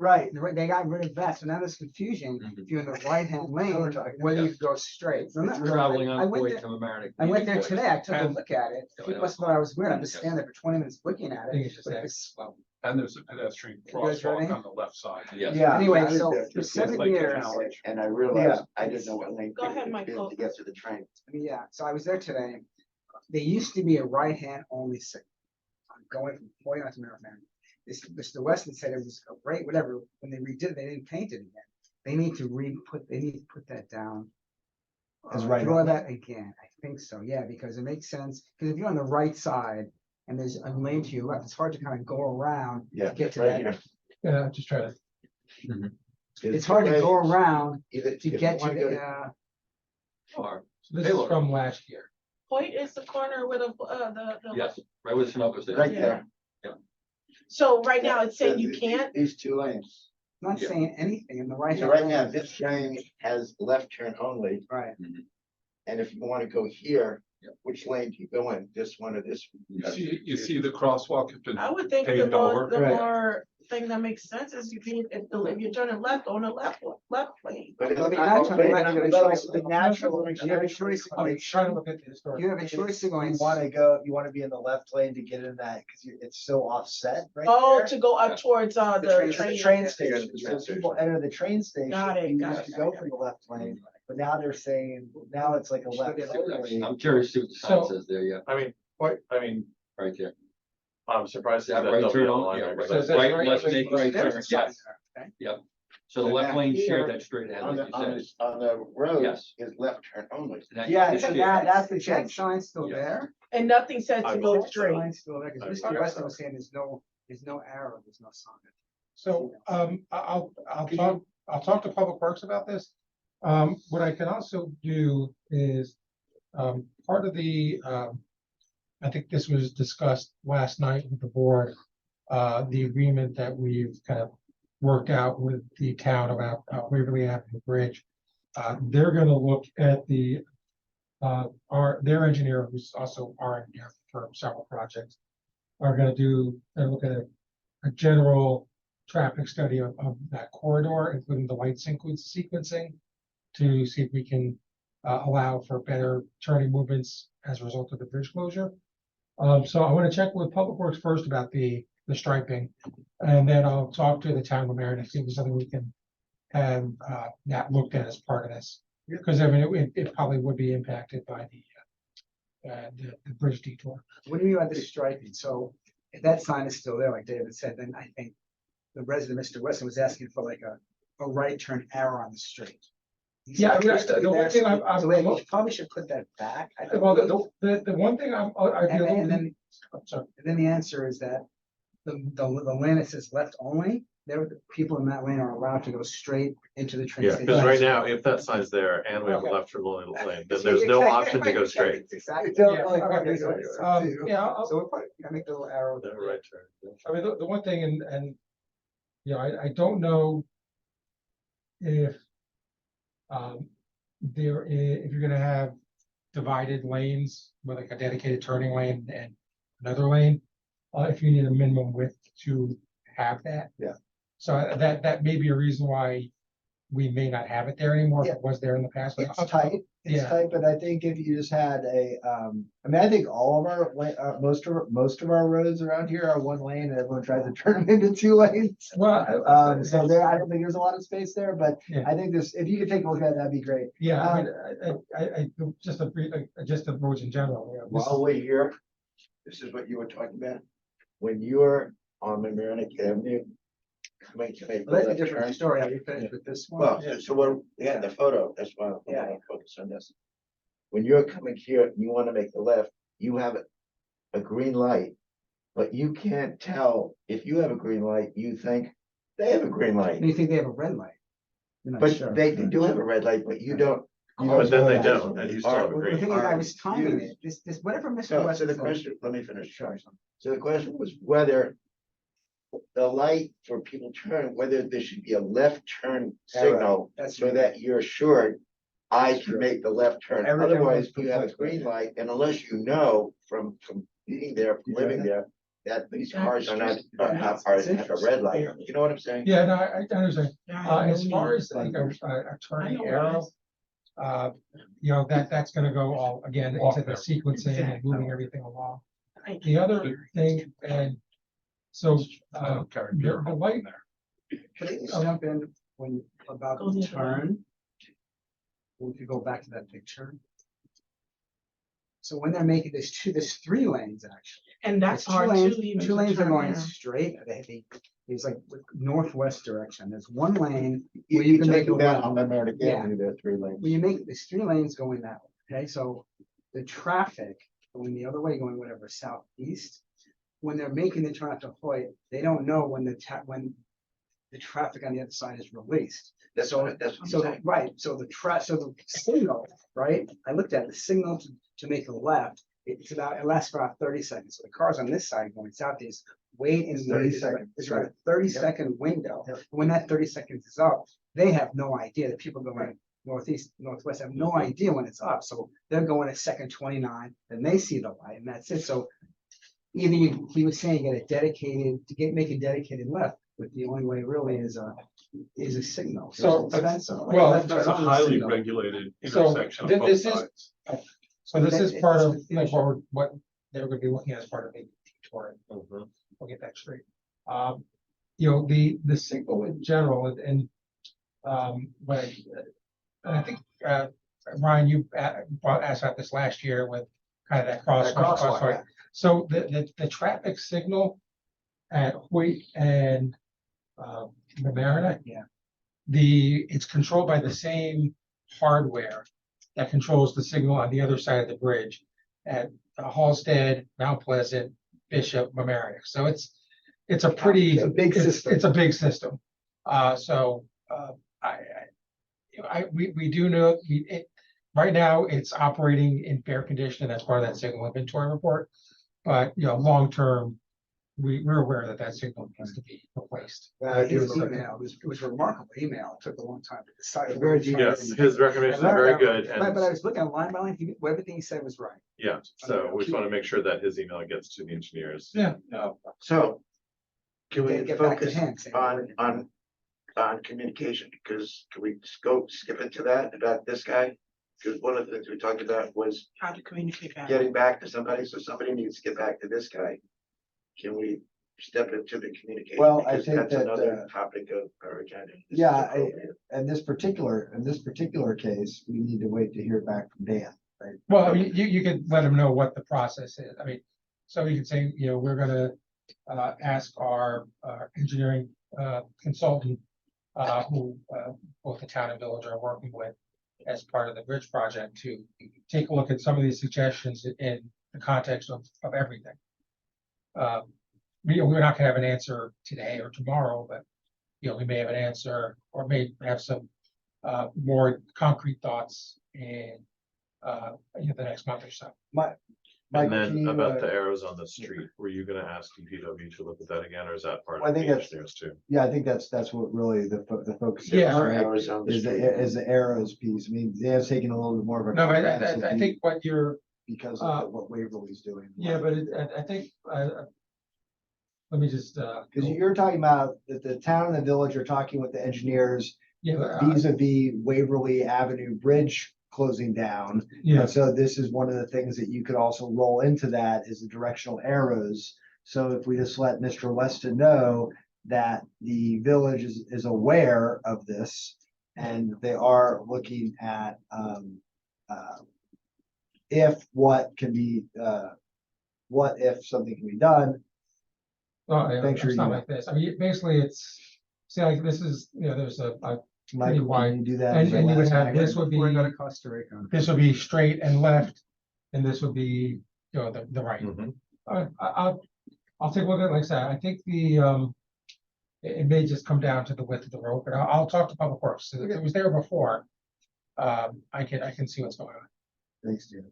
Right, They got rid of that, so now there's confusion, Mhm. if you're in the right-hand lane, we're talking whether you go straight. So I'm not- Traveling I on went Hoyt there- to Mamaroneck. I went there Hoyt. today, I took a And- look at it, Yeah, I people know. must have thought I was weird, I'm just Yes. standing there for 20 minutes looking at I think it. it's just but that. it's- And there's a pedestrian You guys ready? crosswalk on the left side. Yes. yeah. Anyway, I was so there for too. 7 like years, Challenge. And I realized I didn't know what lane. Go ahead, Michael. To get to the train. yeah, so I was there today. There used to be a right-hand only signal. Going from Hoyt to Mamaroneck. Mr. Weston said it was great, whatever, when they redid it, they didn't paint it again. They need to put that down. As right Draw hand. that again, I think so, yeah, because it makes sense, because if you're on the right side and there's a lane to your left, it's hard to kind of go around Yeah. to get to right that. here. Yeah, just try to. It's hard to go around Either- to if you get to wanna go the, Or, So this is Taylor. from last year. Hoyt is the corner with the. yes, right where the Sunoco's there. Right Yeah. there. So right now it's saying you can't, These two lanes. not Yeah. saying anything in the right. So right now, this lane has left turn only, Right, and if you wanna go here, Yep. which lane do you go in? This one or this? one? You see the crosswalk has been I would think the paved more, over. the Right. more thing that makes sense is if you're turning left on the left lane. But Well, it's the not- natural- but- you have a choice. The natural. you have a choice of I'm going, trying to look at the historic. you have a choice of going. You wanna go, you wanna be in the left lane to get in that, cause it's so offset right Oh, there. to go up towards The the It's the train. train station, The so train people enter the train station. Got it, you got used it, to go got it. from the left lane, but now they're saying, now it's like a left. only. I'm curious to see what the sign So- says there, yeah, I mean, right there. I'm surprised. That that right double turn yellow on, line yeah, there, right, but- So that's right, right- let's right- make right right There's turn, a sign yes, there, okay? yep. So the So left now lane here, shared that straight ahead, On like the, you on said. the, on the road Yes. is left turn only. And that- Yeah, it's so shared. that's the That change. sign's still Yes. there? And nothing says I to go believe so. straight. Sign's still there, because Mr. Weston was saying there's no arrow, there's no sign. So, I'll Could talk, I'll talk to Public Works about this. What I can also do is, part of the, I think this was discussed last night with the board, the agreement that we've kind of worked out with the town about Waverly Avenue Bridge. They're gonna look at their engineer, who's also our engineer for several projects, are gonna look at a general traffic study of that corridor, including the light sequencing, to see if we can allow for better turning movements as a result of the bridge closure. So I want to check with Public Works first about the striping, and then I'll talk to the town of Mamaroneck, see if there's something we can have that looked at as part of this. Because I mean, it probably would be impacted by the bridge detour. What do you mean by the striping? So if that sign is still there, like David said, then I think the resident, Mr. Weston, was asking for like a right turn arrow on the street. He Yeah, I said mean, it's supposed to be the one there, thing so- I'm- so we probably should put that back. I think. Well, the one thing I'd be a little, And then, I'm sorry. and then the answer is that the lane that says left only, there, the people in that lane are allowed to go straight into the train Yeah, station. because right now, if that sign's there and we have a Okay. left turn lane, then there's no option to go straight. Exactly. It's only Yeah, like okay, one so, reason. Yeah, I'll- So we're probably gonna make the little arrow. No right turn. I mean, the one thing, and, you know, I don't know if if you're gonna have divided lanes with like a dedicated turning lane and another lane, if you need a minimum width to have that. Yeah. So that may be a reason why we may not have it there anymore, if it was there in the past. but It's I'll- tight, it's Yeah. tight, but I think if you just had I mean, I think all of our, most of our roads around here are one lane and everyone tries to turn them into two lanes. Well, So there, I don't think there's a lot of space there, but Yeah. I think this, if you could take a look at it, that'd be great. Yeah, I mean, I just a brief, just the roads in general, you know, this is- While we're here, this is what you were talking about. When you're on Mamaroneck Avenue, coming to make. Well, that's a left different turn. story. Are you finished with this one? Well, so what, yeah, the photo, that's why I'm Yeah. gonna focus on this. When you're coming here, and you wanna make the left, you have a green light. But you can't tell, if you have a green light, you think they have a green light. Do you think they have a red light? You're not But sure. they do have a red light, but you don't. But then they Are- don't, and you still have a Well, the green. thing is, I are was timing used. it. This, whatever Mr. So Weston the said. question, let me finish. So the question was whether the light for people turn, whether there should be a left turn signal That's so right. that you're assured I can make the left turn. Everything Otherwise, was you have a perfect. green light, and unless you know from being there, from living there, that these cars are not, have a red light. You know what I'm saying? Yeah, no, I understand. Yeah, As no far need. as like a I turning know what it arrow, is. you know, that's gonna go all, again, into the sequencing and moving everything along. The other thing, and so, the light, Can I just jump in when, about Go the ahead. turn? Well, if you go back to that picture. So when they're making, there's three lanes actually. And that's There's hard two too. lanes. even Two to lanes are turn going around. straight, it's like northwest direction, there's one lane. You, Where you you can make talking a about right. on Mamaroneck Yeah. Avenue, there are 3 lanes. When you make, there's three lanes going that way, okay, so the traffic going the other way, going whatever, southeast. When they're making the turn out to Hoyt, they don't know when when the traffic on the other side is released. That's what I'm So, saying. right, so so the signal, right, I looked at the signal to make a left, it lasts for about 30 seconds. So the cars on this side going southeast, wait and 30 wait. seconds, It's about a 30-second window. Yep. When that 30 seconds is up, they have no idea. The people going northeast, northwest have no idea when it's up. So they're going at second 29, then they see the light and that's it. So either he was saying get a dedicated, make a dedicated left, but the only way really is a signal. So, it's expensive. well, Left That's turn a on the highly signal. regulated So, intersection on both this is- sides. so this is part of, It's- like, what they're gonna be looking at as part of the detour. Mhm. We'll get that straight. You know, the signal in general and, but I think, Ryan, you asked about this last year with kind of that crosswalk, crosswalk. yeah. So the traffic signal at Hoyt and, Mamaroneck. Yeah. It's controlled by the same hardware that controls the signal on the other side of the bridge at Halsted, Mount Pleasant, Bishop, Mamaroneck. So it's a pretty. It's a big system. It's a big system. we do know, right now, it's operating in fair condition, that's part of that signal inventory report. But, long term, we're aware that that signal needs to be replaced. His email, it was a remarkable email. It took a long time to decide. Very Yes, his recommendations are very good, But I and was looking line by line, everything he said was right. yeah, so we just want to make sure that his email gets to the engineers. Yeah. So can we Get back to focus him, say, on communication? Because can we just go skip into that about this guy? Because one of the things we talked about was How to communicate back. getting back to somebody, so somebody needs to get back to this guy. Can we step into the communication? Well, I Because think that's that, another topic of our agenda. This is yeah, appropriate. in this particular case, we need to wait to hear back from Dan, right? Well, I mean, you could let them know what the process is. I mean, so you could say, we're gonna ask our engineering consultant, who both the town and village are working with as part of the bridge project, to take a look at some of these suggestions in the context of everything. We're not gonna have an answer today or tomorrow, but we may have an answer or may have some more concrete thoughts in the next month or so. Mike, And can then you, about the arrows on the street, were you gonna ask DPW to look at that again, or is that part I of the think that's- engineers too? yeah, I think that's what really the focus is, Yeah. right? Arrows on the Is street. is the arrows piece. I mean, Dan's taking a little bit more of a. No, but comprehensive I view think what you're, because of what Waverly's doing. yeah, but I think, let me just, Because you're talking about that the town and the village are talking with the engineers yeah, vis-a-vis Waverly Avenue Bridge closing down. yeah, And so this is one of the things that you could also roll into that is the directional arrows. So if we just let Mr. Weston know that the village is aware of this and they are looking at if what if something can be done. well, yeah, Thanks for it's your not email. like this. I mean, basically, it's, see, like, this is, there's a Michael, wide- can you do that? and as a you would last have item? this would Before I go be, to Costa Rica. this would be straight and left, and this would be, the right. Mhm. I'll take a look at it, like I said, I think it may just come down to the width of the road, but I'll talk to Public Works. If it was there before, I can see what's going on. Thanks, Dan.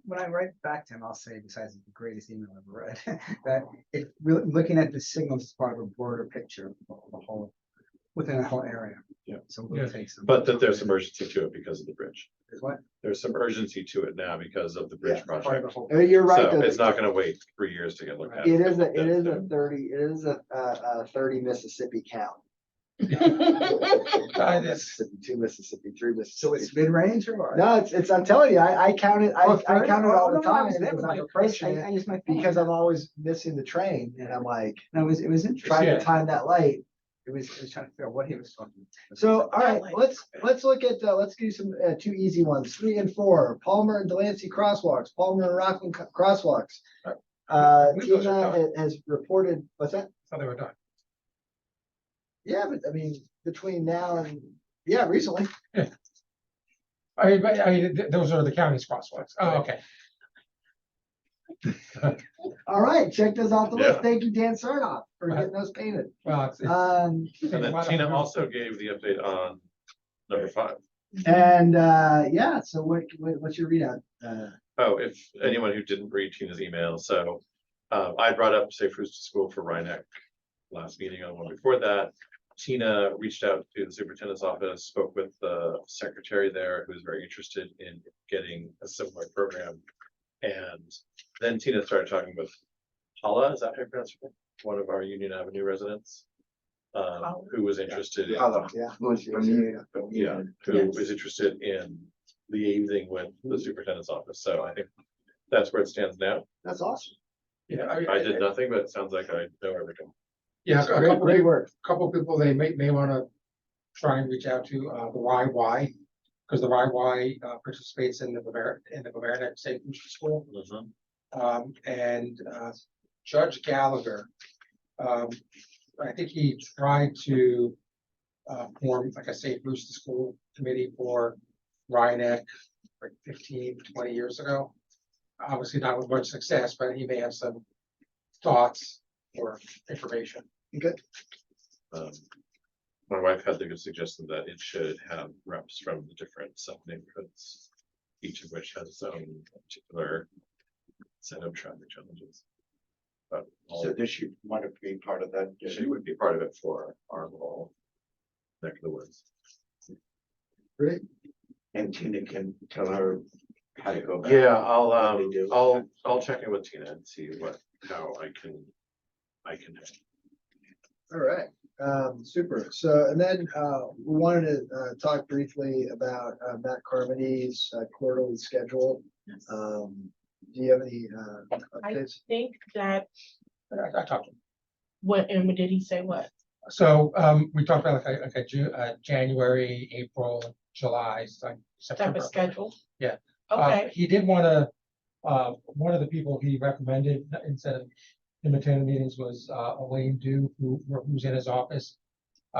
When I write back to him, I'll say, besides the greatest email I've ever read, that if really looking at the signals as part of a broader picture of the whole, within a whole area. Yeah. So we'll take some. But that there's some urgency to it because of the bridge. Is what? There's some urgency to it now because of the bridge Yeah, part of project. the whole. You're right. So though. it's not gonna wait 3 years to get looked at. It is a 30 Mississippi count. Mississippi, 2 Mississippi, 3 Mississippi. So it's mid-range or what? No, it's, I'm telling you, I count it, Oh, I count it all oh, the no, I time was there as with I'm my- approaching I it used my phone. because I'm always missing the train and I'm like, No, it was interesting. trying Yeah. to time that light. It was trying to figure out what he was talking about. So, all right, let's look at, let's do some, 2 easy ones, 3 and 4, Palmer and Delancey crosswalks, Palmer and Rockland crosswalks. believe those Tina are has reported, what's that? So they were done. Yeah, but I mean, between now and, yeah, recently. Those are the county's crosswalks. Oh, okay. All right, check those off the list. Yeah. Thank you, Dan Sarnoff, for getting those painted. Well, it's. Um, And then Tina also gave the update on number 5. and, yeah, so what's your readout? Oh, if anyone who didn't read Tina's email, so I brought up Safe Routes to School for Rhinebeck last meeting on one before that. Tina reached out to the superintendent's office, spoke with the secretary there, who was very interested in getting a similar program. And then Tina started talking with Paula, is that how you pronounce her name? One of our Union Avenue residents, who was interested in, Hello. Yeah. Who's from you? yeah, who was interested in liaising with the superintendent's office. So I think that's where it stands now. That's awesome. Yeah, I did nothing, but it sounds like I know everything. Yeah, Great work. couple people they may wanna try and reach out to, the YY. Because the YY participates in the Bavarian Safe Routes to School. And Judge Gallagher, I think he tried to form like a Safe Routes to School committee for Rhinebeck like 15, 20 years ago. Obviously not with much success, but he may have some thoughts or information. Good. My wife had the good suggestion that it should have reps from the different sub-neighborhoods, each of which has its own particular set of traffic challenges. But So this should want to be part of that. she would be part of it for our little neck of the woods. Great. And Tina can tell her how to go about. Yeah, what they do. I'll check in with Tina and see how I can help. All right, super. So, and then, we wanted to, talk briefly about, Matt Carmody's, quarterly schedule. Do you have any, updates? Think that, I talked to him. and did he say what? So, we talked about like a January, April, July, like Type September. of schedule? Yeah. Okay, He did wanna, one of the people he recommended instead of him attending meetings was, Elaine Dew, who's in his office.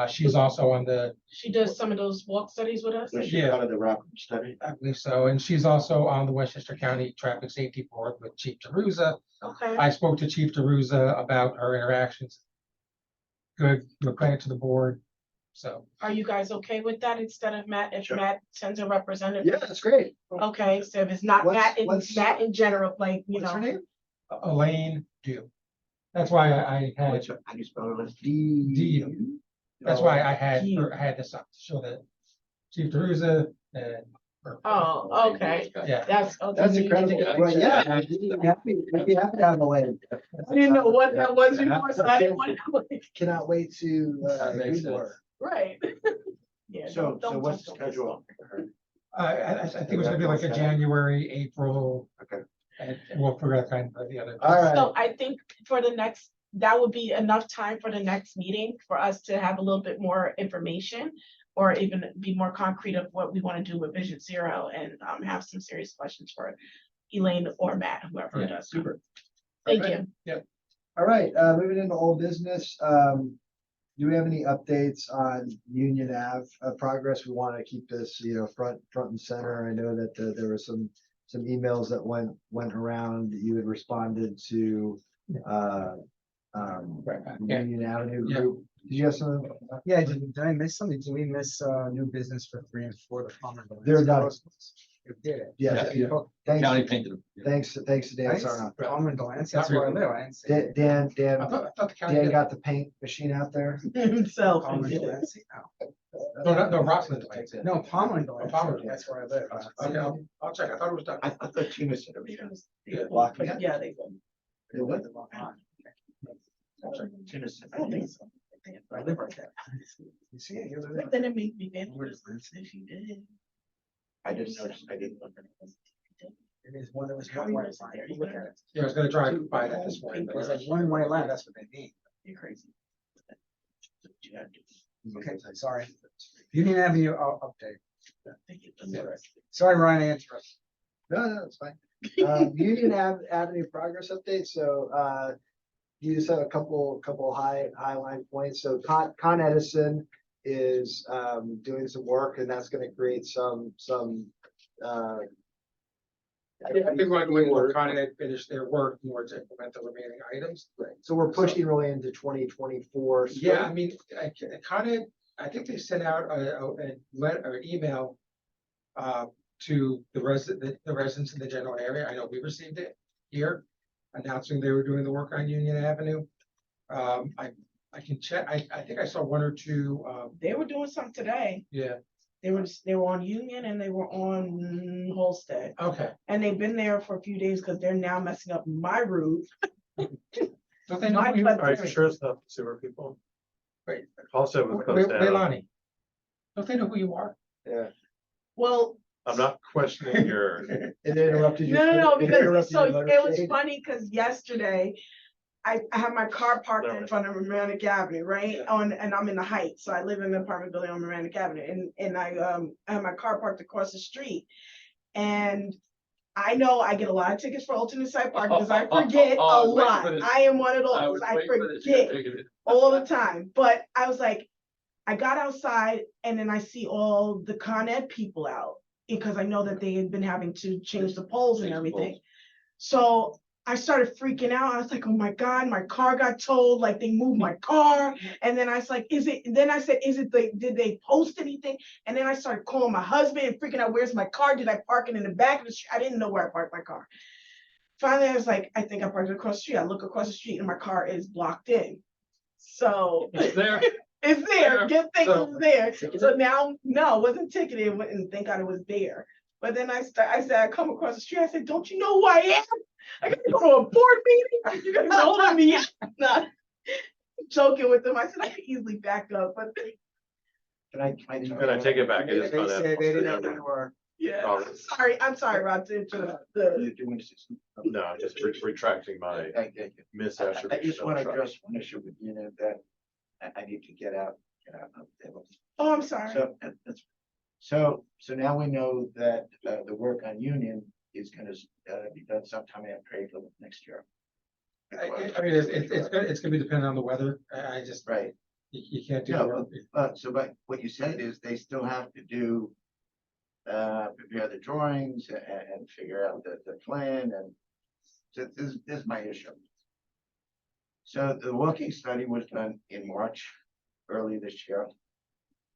She's also on the, she does some of those walk studies with us? Was she Yeah. part of the rock study? I believe so, and she's also on the Westchester County Traffic Safety Board with Chief DeRusa. Okay, I spoke to Chief DeRusa about her interactions. Good, we're playing it to the board, so. are you guys okay with that instead of Matt, if Sure. Matt sends a representative? Yeah, that's great. Okay, so if it's not Matt, What's- it's Matt in general, like, you What's her know, name? Elaine Dew. That's why I had, How do you spell it? D. That's why I had, I had this up to show that Chief DeRusa and. oh, okay, Yeah, that's. That's incredible. Well, yeah, I'd be happy to have Elaine. I didn't know what that was before, so I didn't want to, Cannot wait to, That makes Google her. right. Yeah. So don't what's the touch those. schedule? for her? I think it was gonna be like a January, April. Okay. And we'll figure out kind of the other. All right. So I think for the next, that would be enough time for the next meeting for us to have a little bit more information. Or even be more concrete of what we want to do with Vision Zero and have some serious questions for Elaine or Matt, whoever Yeah, does. Super. Thank Okay. you. All right, moving into old business, do we have any updates on Union Ave, progress? We want to keep this, front and center. I know that, there were some emails that went around that you had responded to, Yeah. Union Avenue Yeah. group. Did you have some? Yeah, did I miss something? Did we miss, new business for 3 and 4, the common? They're done. You did it. Yes, Yeah. thanks, County painted them. thanks to Dan Sarnoff. Common Delancey, that's where I live. I didn't see it. Dan, I Dan, thought the county Dan did. got the paint machine out there. Himself. Common Delancey? No, Roslyn. did. No, Palmer and Palmer. Delancey, that's where I live. Okay, I'll check. I thought it was done. I thought Tina said it was. Yeah. Blocking it? Yeah, they will. It was? I'll check. Tina said. I don't think so. I live right there. You see it? You live But then it made me think, Where is this? if you did. I didn't notice, I didn't. look at it. It is one, there was How one many white minutes line. there? You look at it. Yeah, I was gonna drive by that this morning. It was like one white line, that's what they mean. You're crazy. You gotta do. Okay, sorry. Union Avenue, update. Thank you. Sorry, Ryan, I interrupted. No, it's fine. Union Avenue progress update, so, you just have a couple highlight points, so Con Edison is, doing some work, and that's gonna create some, I think we're going to kind of finish their work in order to implement the remaining items. so we're pushing really into 2024. Yeah, I mean, I think they sent out a letter or email to the residents in the general area. I know we received it here announcing they were doing the work on Union Avenue. I can check. I think I saw one or two. They were doing something today. Yeah. They were on Union and they were on Holstead. Okay. And they've been there for a few days because they're now messing up my route. Don't they know My who you blood are? Are you sure it's not sewer people? Wait. Also was closed down. Leilani. Don't they know who you are? Well, I'm not questioning your, It interrupted you. no, it because interrupted so your it was motorcade. funny because yesterday I have my car parked in front of Romantic Avenue, right? And I'm in the Heights, so I live in an apartment building on Romantic Avenue, and I have my car parked across the street, and I know I get a lot of tickets for alternate site parking because I forget a I was waiting lot. for this. I am one of I those. was I waiting for this. forget all the time. But I was like, I got outside and then I see all the Con Ed people out because I know that they had been having to change the poles and Change the everything. poles. So I started freaking out. I was like, oh my God, my car got towed, like they moved my car. And then I was like, then I said, did they post anything? And then I started calling my husband and freaking out, where's my car? Did I park it in the back of the street? I didn't know where I parked my car. Finally, I was like, I think I parked it across the street. I look across the street and my car is blocked in. So It's there. it's there. There. Good thing So- it was there. So now, no, it wasn't ticketed, and thank God it was there. But then I said, I come across the street. I said, don't you know who I am? I gotta go to a board meeting. You're gonna hold me. Not joking with them. I said I could easily back up, but Can I? And I take it back, it is They Con Ed. said they didn't know who you were. yeah. Oh. I'm sorry, Rob, to interrupt the. You're doing this. No, I'm just retracting my I misattribution. just want of to traffic. address one issue with you know, that I need to get out. Of there. Oh, I'm sorry. So now we know that the work on Union is gonna be done sometime after April of next year. I mean, it's gonna be dependent on the weather. I just, Right, you can't do. No, it. but what you said is they still have to do prepare the drawings and figure out the plan, and so this is my issue. So the working study was done in March, early this year.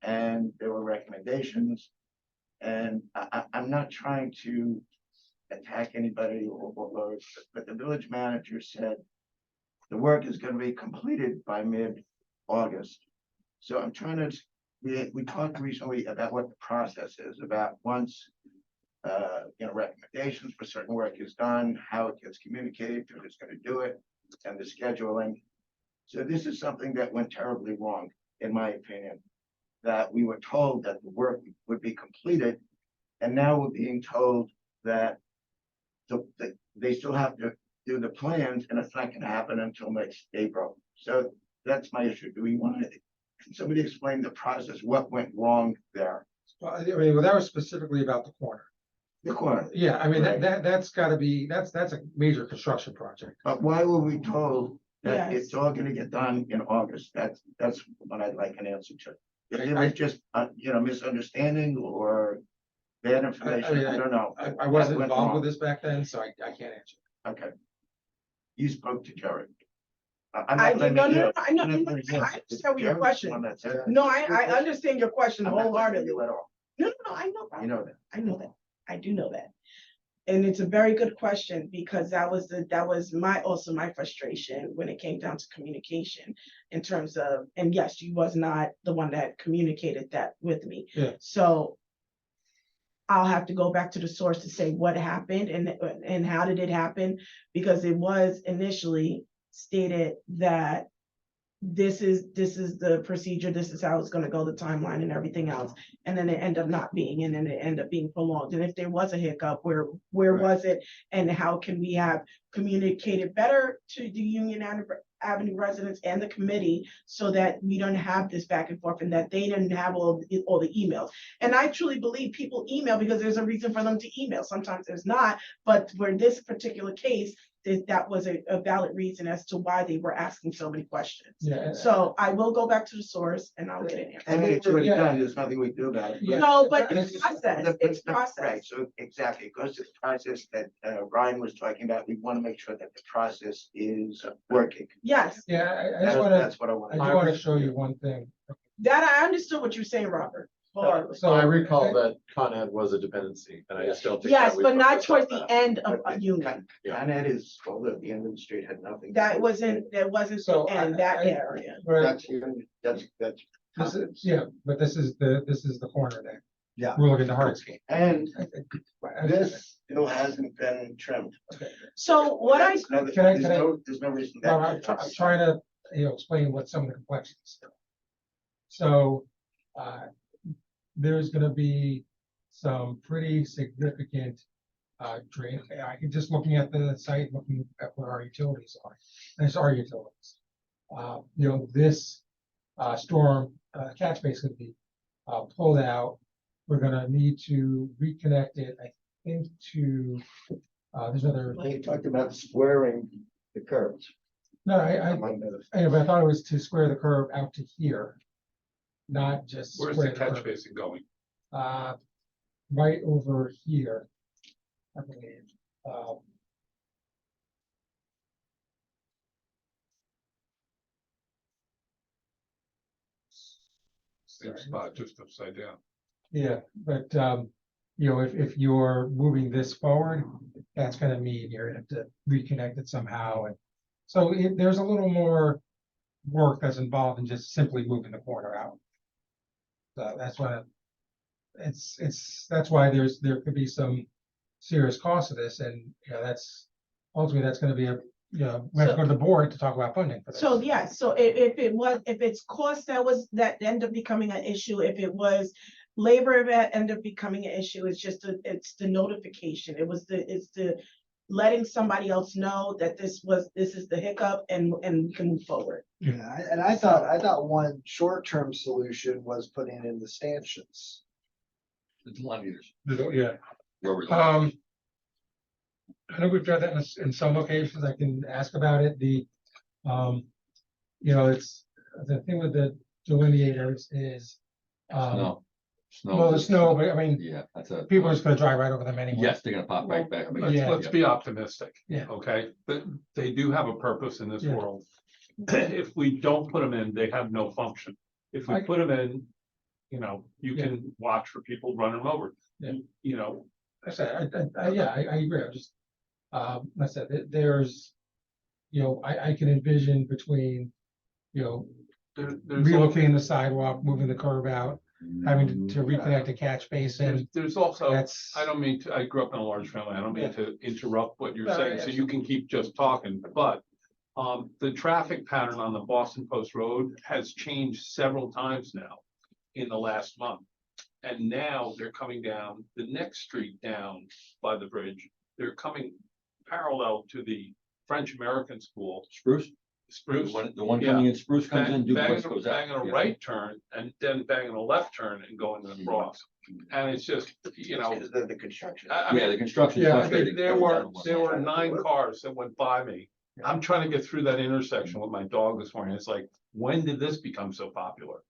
And there were recommendations. And I'm not trying to attack anybody but the village manager said the work is gonna be completed by mid-August. So I'm trying to, we talked recently about what the process is, about once recommendations for certain work is done, how it gets communicated, to who's gonna do it, and the scheduling. So this is something that went terribly wrong, in my opinion, that we were told that the work would be completed, and now we're being told that they still have to do the plans, and it's not gonna happen until next April. So that's my issue. Do we want to, can somebody explain the process, what went wrong there? Well, I mean, that was specifically about the corner. The corner, Yeah, I mean, Right. that's gotta be, that's a major construction project. but why were we told that Yes. it's all gonna get done in August? That's what I'd like an answer to. If it was just, misunderstanding or bad information, I don't know. I wasn't That went involved wrong. with this back then, so I can't answer. Okay. You spoke to Jared. I did, no, I know, I understand what your question. No, I understand your question wholeheartedly. You at all. No, I know. You know that. I know that. I do know that. And it's a very good question because that was also my frustration when it came down to communication in terms of, and yes, you was not the one that communicated that with me. Yeah. So I'll have to go back to the source to say what happened and how did it happen, because it was initially stated that this is the procedure, this is how it's gonna go, the timeline and everything else. And then it ended up not being, and then it ended up being prolonged. And if there was a hiccup, where Right. was it? And how can we have communicated better to the Union Avenue residents and the committee so that we don't have this back and forth and that they didn't have all the emails. And I truly believe people email because there's a reason for them to email. Sometimes there's not, but for this particular case, that was a valid reason as to why they were asking so many questions. Yeah. So I will go back to the source and I'll get an answer. And it's already Yeah. done, there's nothing we can do about it. Yeah. No, but And it's it's- process, it's Right, process. so exactly, it goes to the process that Ryan was talking about. We want to make sure that the process is working. Yes, Yeah, I just wanna, That's what I want. I do wanna show you one thing. that I understood what you're saying, Robert. Wholeheartedly. So I recall that Con Ed was a dependency, and I just don't think. that Yes, we but not focused towards on the that. end of a union. Yeah. Con Ed is, although the end of the street had nothing. to That do with it. wasn't So the end, that I- area. Right, That's, that's. this is, yeah, but this is the corner there. Yeah. We're looking to hardscape. And this still hasn't been trimmed. So what I, There's no- Can I- There's no reason. Well, that- I'm trying to, explain what some of the complexities are. So, there's gonna be some pretty significant drain. I can just looking at the site, looking at where our utilities are. There's our utilities. This storm catch basin could be pulled out. We're gonna need to reconnect it, I think, to there's another. Well, you talked about squaring the curbs. No, but I thought it was to square the curve out to here, not just. Where's the square catch curve. basin going? Right over here, I believe. same spot, just upside down. Yeah, but, you know, if you're moving this forward, that's gonna mean you're gonna have to reconnect it somehow, and so there's a little more work that's involved in just simply moving the corner out. So that's why that's why there could be some serious cost to this, and, you know, that's ultimately, that's gonna be a, you know, we have to go to the board to talk about funding for this. So, yeah, so if it's cost that end up becoming an issue, if it was labor that ended up becoming an issue, it's just, it's the notification. It's the letting somebody else know that this is the hiccup and we can move forward. Yeah, and I thought one short-term solution was putting in the stanchions. The line meters, Yeah. where we're. I know we've done that in some locations. I can ask about it. You know, it's, the thing with the delineators is, Snow. well, the snow, but I mean, Yeah, that's a. people are just gonna drive right over them anyway. Yes, they're gonna pop right back. Yeah. Let's be optimistic. Yeah. Okay, but they do have a purpose in this Yeah. world. If we don't put them in, they have no function. If we put them in, you know, you Yeah. can watch for people running them over. Yeah. You know, I said, yeah, I agree. I just, like I said, there's, you know, I can envision between, you know, there's relocating the sidewalk, moving the curb out, having to reconnect the catch basin. there's also, That's, I don't mean to, I grew up in a large family. I don't mean to interrupt what you're No, saying, yeah. so you can keep just talking, but the traffic pattern on the Boston Post Road has changed several times now in the last month. And now they're coming down the next street down by the bridge. They're coming parallel to the French American School, Spruce, Spruce. the one coming in Spruce comes in, Duplex goes out. Banging a Yeah. right turn and then banging a left turn and going across. And it's just, you know, The construction. I Yeah, mean, the construction's Yeah, I mean, frustrating. there were 9 cars that went by me. I'm trying to get through that intersection with my dog this morning. It's like, when did this become so popular?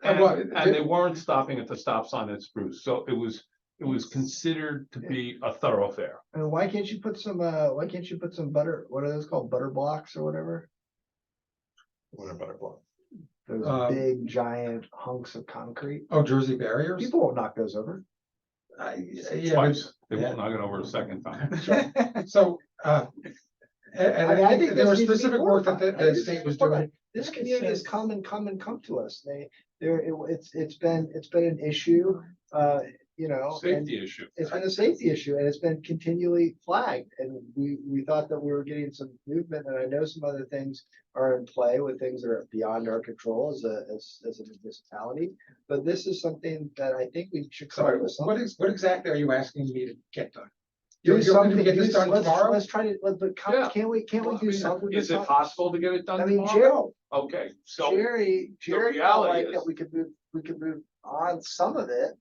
well, And they weren't stopping at the stop sign at Spruce, so it was considered to be a thoroughfare. And why can't you put some butter, what are those called, butter blocks or whatever? What a better block. Those big giant hunks of concrete. oh, Jersey barriers? People won't knock those over. Yeah, Twice, they yeah. won't knock it over a second time. but- so, and I think there was this needs to be specific work that fortified. I the think state this was is fortified. doing. This Like it community has says- come to us. It's been an issue, you know. and Safety issue. It's been a safety issue and it's been continually flagged and we thought that we were getting some movement and I know some other things are in play with things that are beyond our control as a municipality. But this is something that I think we should. Sorry, come up with what exactly are you asking me to get done? Do You're looking something, to get this done tomorrow? let's try to, but Yeah. can't we Well, I do mean, something? Is it possible to get it done I mean, tomorrow? Okay, so, Jerry felt reality like is- that we could move on some of it.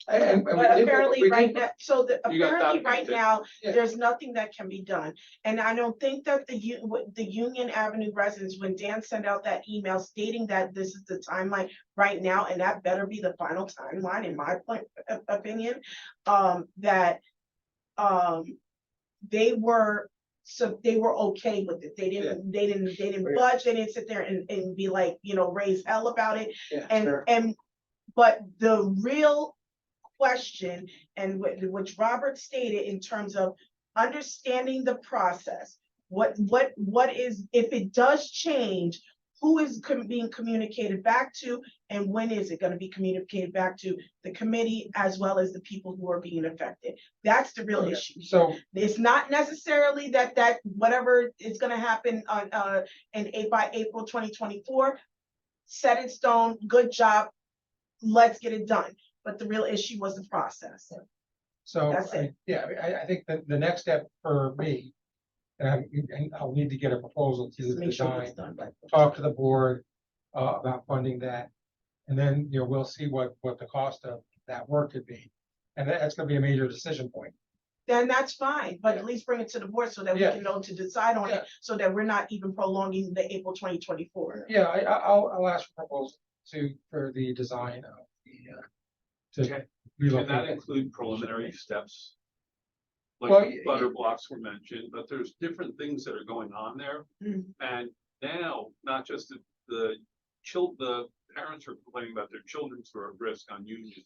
And we But did- apparently we right did- now, You got apparently that, right yeah. now, Yeah. there's nothing that can be done. And I don't think that the Union Avenue residents, when Dan sent out that email stating that this is the timeline right now, and that better be the final timeline, in my opinion, that they were okay with it. They didn't budge, they didn't sit there and be like, you know, raise hell about it. Sure. But the real question, and which Robert stated in terms of understanding the process, what is, if it does change, who is being communicated back to, and when is it gonna be communicated back to the committee as well as the people who are being affected? That's the real Okay, issue. So, It's not necessarily that whatever is gonna happen on, by April 2024, set in stone, good job, let's get it done. But the real issue was the process. so, That's it. I think that the next step for me, and I'll need to get a proposal to Just the make sure design, it's done. by- talk to the board about funding that. And then, you know, we'll see what the cost of that work could be. And that's gonna be a major decision point. Then that's fine, but at least bring it to the board so that we Yeah. can know to decide on Yeah. it, so that we're not even prolonging the April 2024. Yeah, I'll ask for proposal for the design of to Okay. Can that relocate. include preliminary steps? Well, Like butter blocks were mentioned, but there's different things that are going on there. Mm. And now, not just the parents were complaining about their children who are at risk on Union.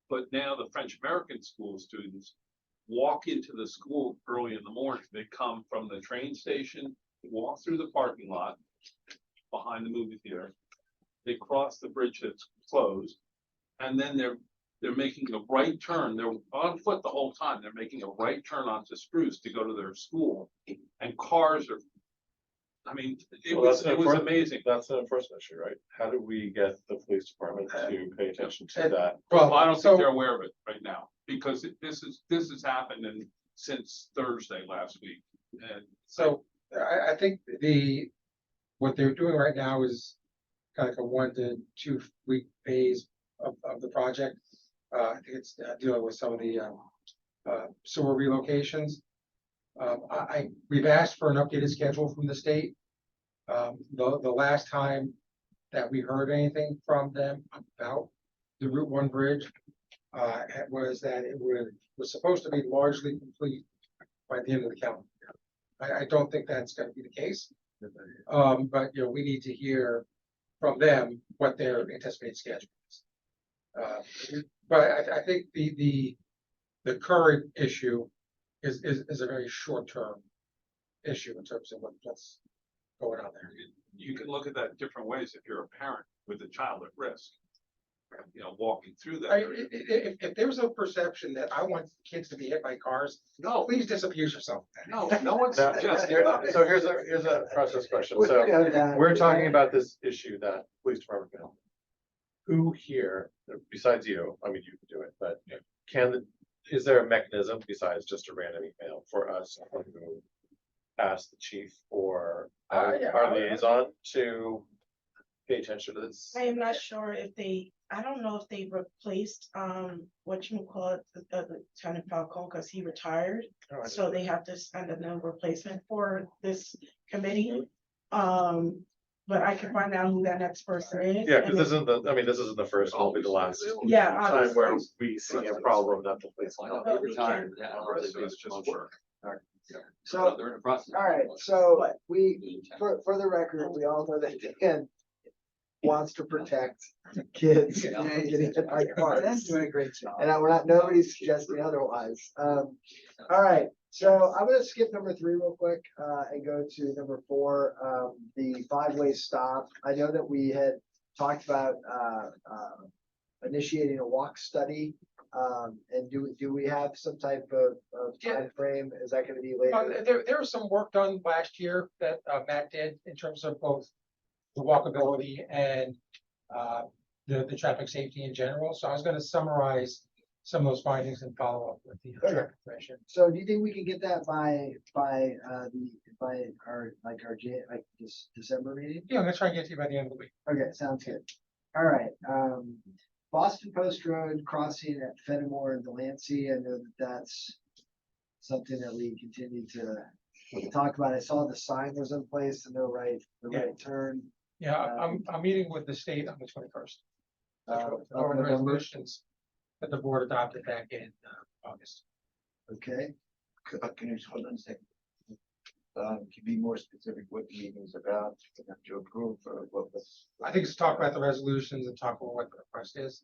But now the French American school students walk into the school early in the morning. They come from the train station, walk through the parking lot behind the movie theater. They cross the bridge that's closed, and then they're making a right turn. They're on foot the whole time. They're making a right turn onto Spruce to go to their school, and cars are. I mean, it Well, was that's an amazing. That's an enforcement issue, right? How do we get the police department to pay attention to that? Well, I don't so- think they're aware of it right now, because this has happened since Thursday last week, and So I think what they're doing right now is kind of like a 1 to 2 week phase of the project. I think it's dealing with some of the sewer relocations. We've asked for an updated schedule from the state. The last time that we heard anything from them about the Route 1 bridge was that it was supposed to be largely complete by the end of the calendar year. I don't think that's gonna be the case. But you know, we need to hear from them what their anticipated schedule is. But I think the current issue is a very short-term issue in terms of what's going on there. you can look at that different ways if you're a parent with a child at risk. You know, walking through that. If there's a perception that I want kids to be hit by cars, No, please disabuse yourself. no one's Now, suggesting here- that. So here's a process question. So we're talking about this issue that police department. can help. Who here, besides you, I mean, you can do it, but is there a mechanism besides just a random email for us to ask the chief or our liaison to pay attention to this? I am not sure if I don't know if they replaced, whatchamacallit, Lieutenant Falcone, because he retired. Oh, I So they have to send a new replacement for this committee. But I can find out who that next person is. Yeah, because and this isn't this isn't the first, it'll be the last Yeah, time where obviously. we see a problem that the police. can help. But we can- It's just work. So, They're in the process. all right, so for the record, we all know that Dan wants to protect kids from getting hit by cars. Dan's doing a great job. And nobody's suggesting otherwise. All right, so I'm gonna skip number 3 real quick, and go to number 4, the 5-way stop. I know that we had talked about, initiating a walk study. And do we have some type of Yeah. timeframe? Is that gonna be later? There was some work done last year that Matt did in terms of both the walkability and the traffic safety in general. So I was gonna summarize some of those findings and follow up with the traffic commission. So do you think we can get that by this December meeting? Yeah, I'm gonna try and get to you by the end of the week. Okay, sounds good. All right, Boston Post Road crossing at Fenimore and Delancey, I know that's something that we continue to talk about. I saw the sign was in place, the right turn. Yeah, I'm meeting with the state on the 21st. of Over November. resolutions that the board adopted back in August. Okay, Can you just hold on a second? Can you be more specific what the meeting's about, to approve or what was? I think it's talk about the resolutions and talk about what the request is.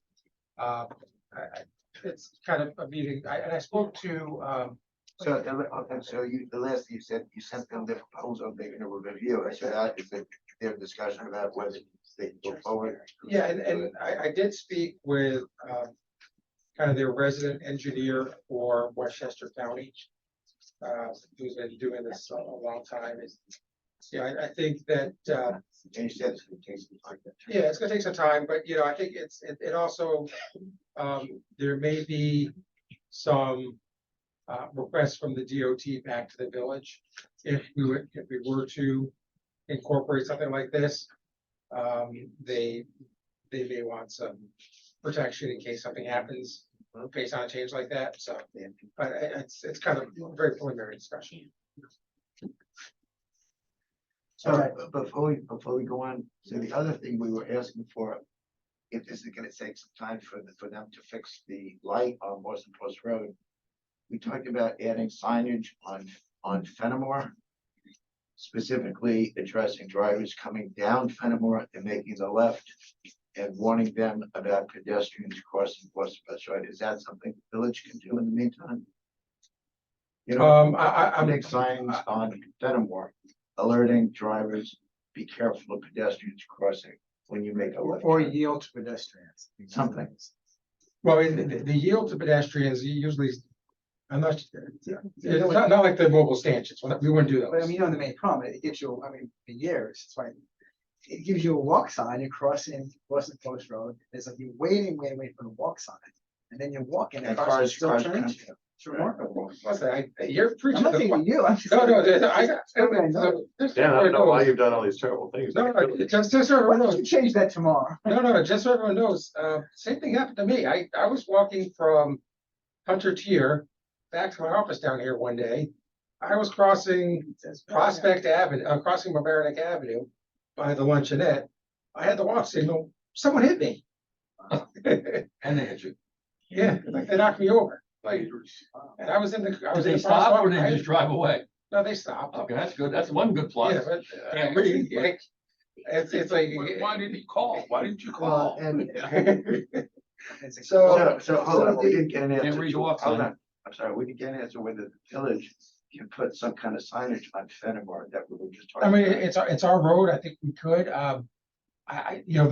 It's kind of a meeting, and I spoke to, So, the last you said, you sent them the proposal, they're gonna review, I said, is it their discussion about whether they go forward? yeah, and I did speak with kind of their resident engineer for Westchester County, who's been doing this a long time. I think that, And you said it's gonna take some time. yeah, it's gonna take some time, but I think it also, there may be some requests from the DOT back to the village. If we were to incorporate something like this, they may want some protection in case something happens based on a change like that, so, but it's kind of a very preliminary discussion. So, before we go on, so the other thing we were asking for, if this is gonna take some time for them to fix the light on Boston Post Road. We talked about adding signage on Fenimore, specifically addressing drivers coming down Fenimore and making the left and warning them about pedestrians crossing Boston Post Road. Is that something the village can do in the meantime? You know, I'm. big signs on Fenimore alerting drivers, be careful of pedestrians crossing when you make a left. Or turn. yield to pedestrians. Something. Well, the yield to pedestrians usually, I'm not, it's not like the mobile stanchions, we wouldn't do But I those. mean, you know, the main problem, it gives you, I mean, for years, it's like, it gives you a walk sign, you're crossing Boston Post Road, it's like you're waiting for the walk sign. And then you're walking and And cars are cars, still cars. turning to you. It's remarkable. Listen, you're I'm preaching. not to the thinking choir. you, I'm just. No, no, I Just- just. Dan, I don't know why you've done all these terrible things. No, no, just so Why everyone don't knows. you change that tomorrow? No, no, just so everyone knows, same thing happened to me. I was walking from Hunter Tier back to my office down here one day. I was crossing Prospect Avenue, crossing Mamaroneck Avenue by the luncheonette. I had the walk signal, someone hit me. And they hit you. Yeah, like they knocked me over, like, and I was in the. I Did was in they the stop or crosswalk. did they just drive away? No, they stopped. Okay, that's good. That's one good plus. Yeah, but. Can't read, but- like, It's like. Why didn't he call? Why didn't you Well, call? and So, So hold on, we didn't get an Can't answer. read the to- walk hold sign. on. I'm sorry, we didn't get an answer whether the village can put some kind of signage on Fenimore that we were just I talking mean, about. it's our road, I think we could, you know,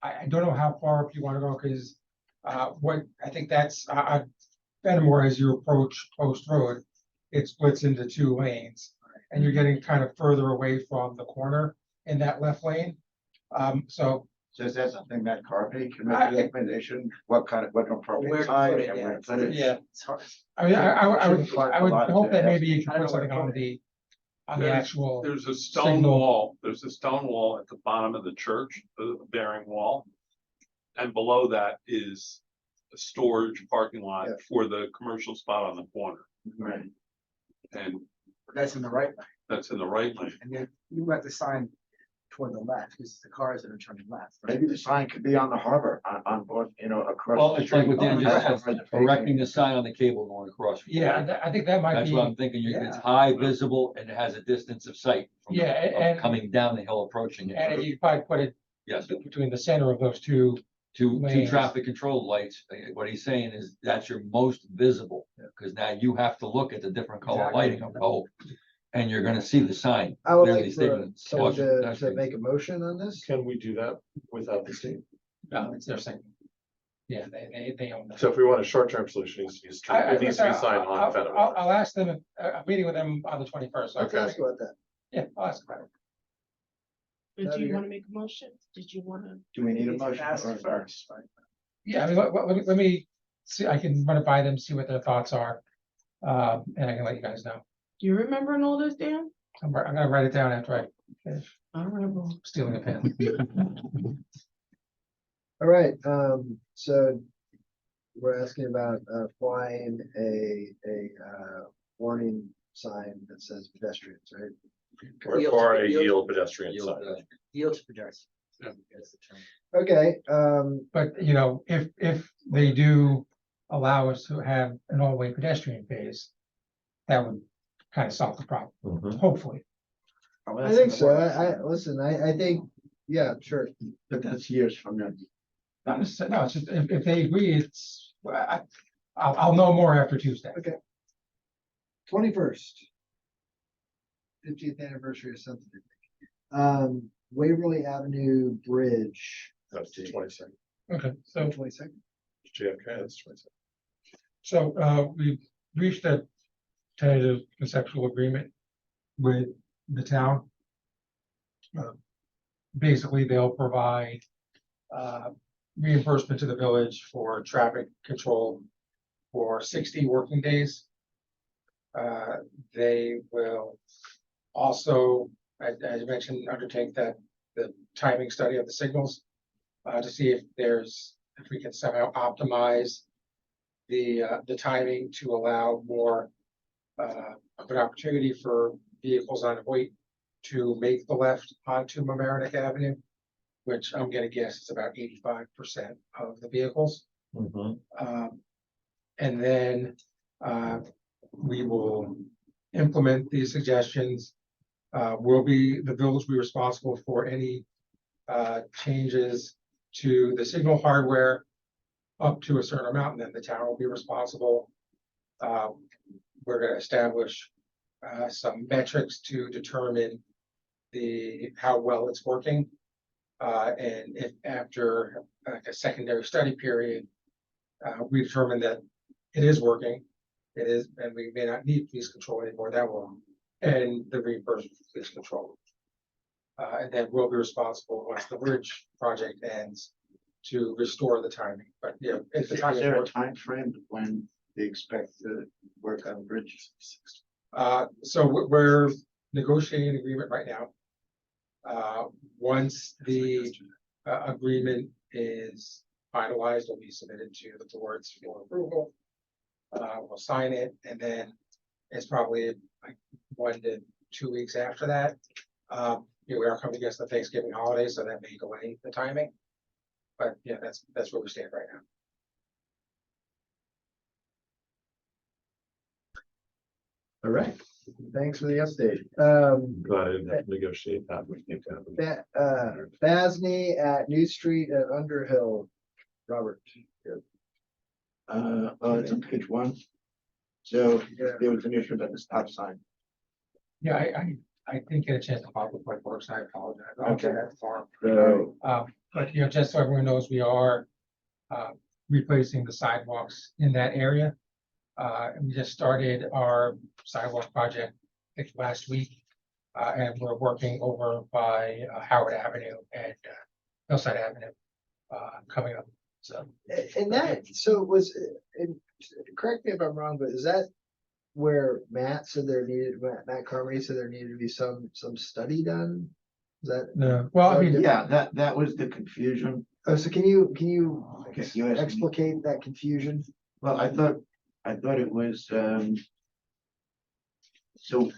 I don't know how far up you wanna go, cause, what, I think that's, Fenimore, as you approach Post Road, it splits into two lanes, and you're getting kind of further away from the corner in that left lane. So, So is that something that Carpay can I- make a recommendation, what Where appropriate to sign put it, and yeah. where to put it? yeah, it's hard. I mean, Shouldn't fly I a would lot of hope that that. maybe you could I don't put know where to something put on the actual. There's a stone signal. wall, there's a stone wall at the bottom of the church, the bearing wall. And below that is a storage parking lot Yeah. for the commercial spot on the corner. Right. And That's in the right lane, that's in the right lane. and then you have the sign toward the left, because it's the cars that are turning left. right? Maybe the sign could be on the harbor, on both, you know, across. Well, the it's like street. what Dan just said, Oh, erecting the sign on the cable going across. Yeah, I think that might That's be, what I'm thinking. It's Yeah. high visible and it has a distance of sight. from Yeah, and- Coming down the hill, approaching and it. you probably put it Yes, between the center of those two. two lanes. traffic control lights. What he's saying is that's your most visible. Because now you have to look at the different color Exactly. lighting of oh, and you're gonna see the sign. I would clearly like stating for someone caution, to pedestrians. make a motion on this. Can we do that without the state? No, it's their thing. Yeah, they own that. So if we want a short-term solution, it needs to be, it needs to be signed on Fenimore. I'll ask them, I'm meeting with them on the 21st. Let's Okay. ask about that. Yeah, I'll ask about it. But do That'd you be wanna make a motion? Did you wanna? Do we need a Need to motion? ask or- first, right? Yeah, I mean, let me see, I can run it by them, see what their thoughts are. And I can let you guys know. Do you remember all this, Dan? I'm gonna write it down after I finish I remember. stealing a pen. All right, so we're asking about flying a warning sign that says pedestrians, right? Or a yield pedestrian Yield sign. pedestrian. Yield to pedestrians. Yeah. That's the term. Okay, But, you know, if they do allow us to have an all-way pedestrian phase, that would kind of solve the problem, hopefully. Oh, I that's think in the so. works. Listen, I think, yeah, sure. But that's years from now. Not necessarily, no, it's just, if they agree, it's, I'll know more after Tuesday. 21st. 50th anniversary of something. Waverly Avenue Bridge. That's the 22nd. Okay, so, 22nd. JFK, that's 22nd. so, we've reached a tentative conceptual agreement with the town. Basically, they'll provide, reimbursement to the village for traffic control for 60 working days. They will also, as you mentioned, undertake the timing study of the signals to see if we can somehow optimize the timing to allow more of an opportunity for vehicles on Hoyt to make the left onto Mamaroneck Avenue, which I'm gonna guess is about 85% of the vehicles. And then we will implement these suggestions. The village will be responsible for any changes to the signal hardware up to a certain amount, and then the town will be responsible. We're gonna establish some metrics to determine how well it's working. And if after like a secondary study period, we determine that it is working, it is, and we may not need police control anymore, that will end the reimbursement for police control. And then we'll be responsible once the bridge project ends to restore the timing, but yeah, if Is the timing there a works. time frame when they expect to work on bridges? So we're negotiating an agreement right now. Once the agreement is finalized, it'll be submitted to the boards for approval. We'll sign it, and then it's probably like 1 to 2 weeks after that. We are coming against the Thanksgiving holiday, so that may delay the timing. But yeah, that's where we stand right now. All right, thanks for the update. Glad I didn't have to negotiate that with you. Basney at New Street at Underhill. Robert. It's on page 1. So there was an issue about the stop sign. Yeah, I didn't get a chance to follow the point works, I apologize. I'll Okay. get that far. So But just so everyone knows, we are replacing the sidewalks in that area. And we just started our sidewalk project, I think, last week. And we're working over by Howard Avenue and Hillside Avenue coming up. So And that, so was, and correct me if I'm wrong, but is that where Matt said Matt Carmody said there needed to be some study done? Is that? no, well, I mean, yeah, that was the confusion. Oh, so can you Okay, you asked me. explicate that confusion? Well, I thought it was, so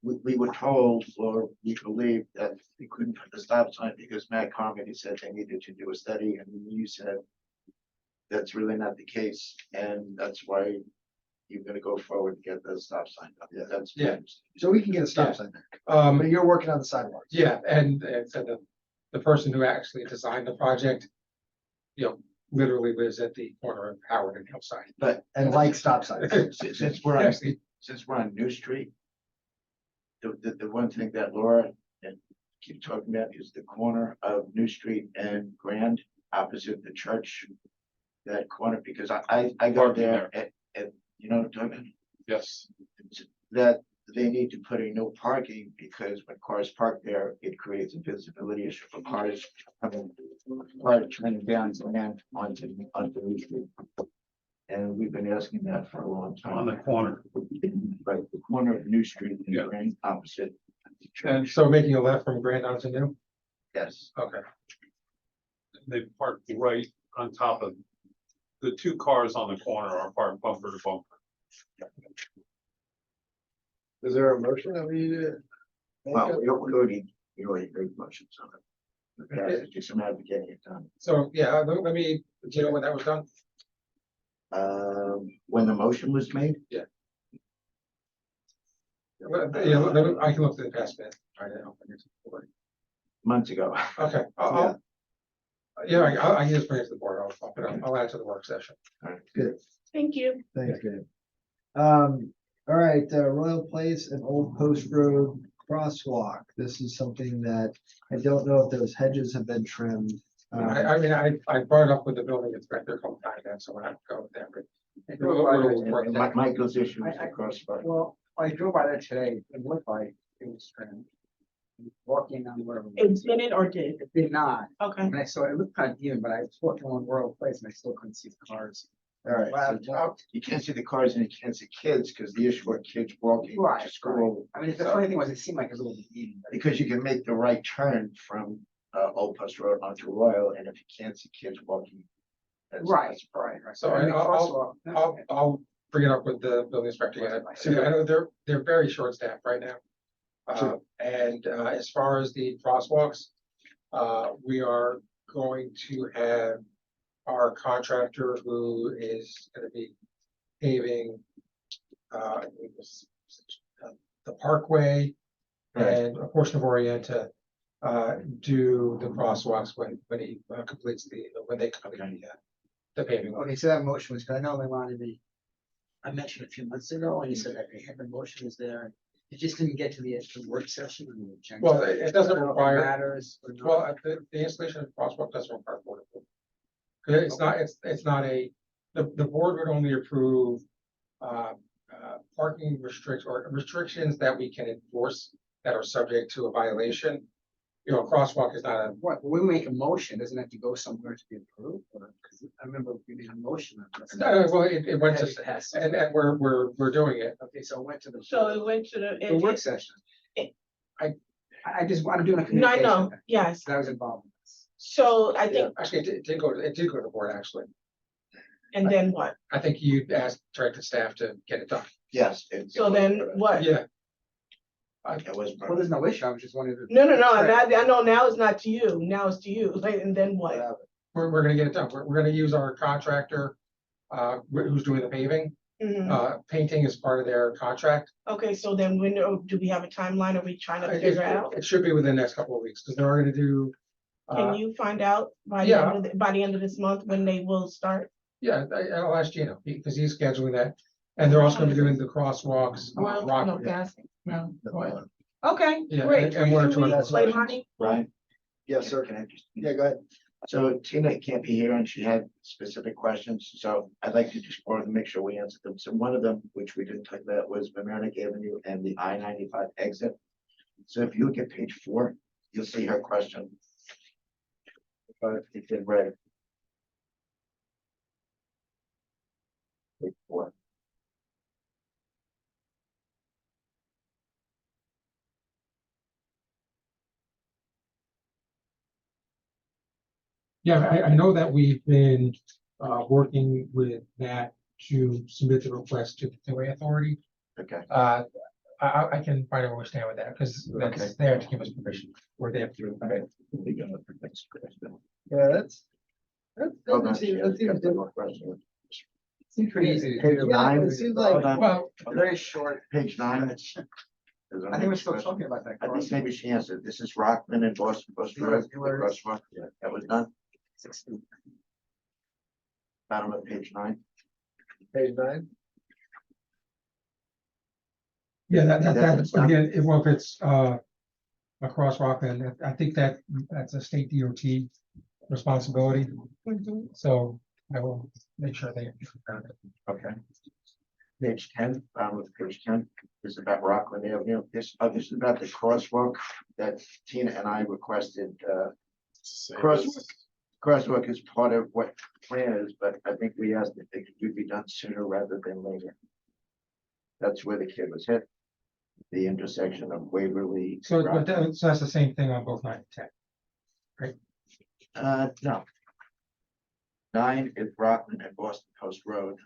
we were told, or we believed that we couldn't put the stop sign because Matt Carmody said they needed to do a study, and you said that's really not the case, and that's why you're gonna go forward and get the stop sign up. Yeah. That's. Yeah. So we can get a stop Yeah. sign there, but you're working on the sidewalks. yeah, and so the person who actually designed the project, literally lives at the corner of Howard and Hillside. But And like stop signs. since we're on, Actually, since we're on New Street, the one thing that Laura and keep talking about is the corner of New Street and Grand opposite the church. That corner, because I go Parking there at, you know what I'm talking about? Yes, That they need to put in no parking, because when cars park there, it creates a visibility issue for cars coming, cars turning down and onto New Street. And we've been asking that for a long time. on the corner. Right, the corner of New Street and Yeah. Grand opposite. the And church. so making a left from Grand onto New, Yes, okay, they parked right on top of, the two cars on the corner are parked bumper to bumper. Is there a motion that we need to? make well, up? we already made motions on it. Okay, it's just a matter of getting it done. so yeah, let me, do you know when that was done? When the motion was made, Well, yeah, I can look through the past bit, try to help. months ago. Okay, I can just bring it to the board, I'll add it to the work session. Thank you. Thanks, Gabe. All right, Royal Place and Old Post Road crosswalk. This is something that I don't know if those hedges have been trimmed. I mean, I brought it up with the building inspector a couple times, and so when I go with them, but. Michael's issue is the crossbar. Well, I drove by there today, it looked like it was trimmed. Walking on where It didn't or did? it did not, Okay. and I saw it looked kind of even, but I was walking on Royal Place and I still couldn't see the cars. All right, Wow. You can't see the cars and you can't see kids, because the issue are kids walking Right, to school. I mean, the funny thing was, it seemed like it was a little bit even, but Because you can make the right turn from Old Post Road onto Royal, and if you can't see kids walking. right, that's- right, right. So I mean, I'll- crosswalk- I'll bring it up with the building inspector again. So I know they're very short staffed right now. And as far as the crosswalks, we are going to have our contractor who is gonna be paving I believe this, the Parkway and a portion of Orienta do the crosswalks when he completes when they complete the paving. Okay, so that motion was, 'cause I know they wanted me. I mentioned a few months ago, and you said that they had the motion is there. It just didn't get to the actual work session. on the agenda. Well, it doesn't I don't know if it require- Matters. Or not. Well, the installation of the crosswalk doesn't require board approval. 'Cause it's not the board would only approve parking restrictions that we can enforce that are subject to a violation. You know, a crosswalk is not a, What, when we make a motion, doesn't it have to go somewhere to be approved? Or, 'cause I remember we made a motion. on this. well, it went to, It has. and we're doing it. Okay, so it went to the. So it went to The work session. it- I just, I'm doing a No, I communication. know, thing. yes. So I was involved in this. So I think, Actually, it did go to the board, actually. and then what? I think you asked directed staff to get it done. Yes. So then what? Yeah. It was. Well, there's no issue. I was just wondering. No, I know now it's not to you, now it's to you, like, and then what? We're gonna get it done. We're gonna use our contractor, who's doing the paving. Mhm. Painting is part of their contract. Okay, so then when, do we have a timeline? Are we trying to figure out? It should be within the next couple of weeks, because they're gonna do. Can you find out by the yeah. end of, by the end of this month when they will start? Yeah, I'll ask Gino, because he's scheduling that, and they're also gonna be doing the crosswalks. Well, rock- no, gassing, no. Well, Okay, Yeah, great. and one or two Can we others. play money? Right. Yes, sir. Can I just? Yeah, go ahead. So Tina can't be here and she had specific questions, so I'd like to just want to make sure we answer them. So one of them, which we didn't talk about, was Mamaroneck Avenue and the I-95 exit. So if you look at page 4, you'll see her question. It's in red. Page 4. Yeah, I know that we've been, working with that to submit the request to the Thruway Authority. Okay. I can find out where we stand with that, because Okay. that's, they have to give us permission, or they have to. Yeah, that's. Hold on. Seems pretty easy to Page do. Yeah, 9. it seems like- Hold on. Well, Very short. Page 9. I think we're still talking about that. At least maybe she answered. This is Rockland and Boston Post Road. the crosswalk. That was done. 16. Bottom of page 9. Page 9. yeah, That's that's, done. again, if it's, across Rockland, I think that's a state DOT responsibility, Mhm. so I will make sure they. Okay. Page 10, bottom of page 10, is about Rockland Avenue. This is about the crosswalk that Tina and I requested. Crosswalk is part of what the plan is, but I think we asked if it could be done sooner rather than later. That's where the kid was hit. The intersection of Waverly. So, but Rockland. so that's the same thing on both 9 and 10. No. 9 is Rockland and Boston Post Road.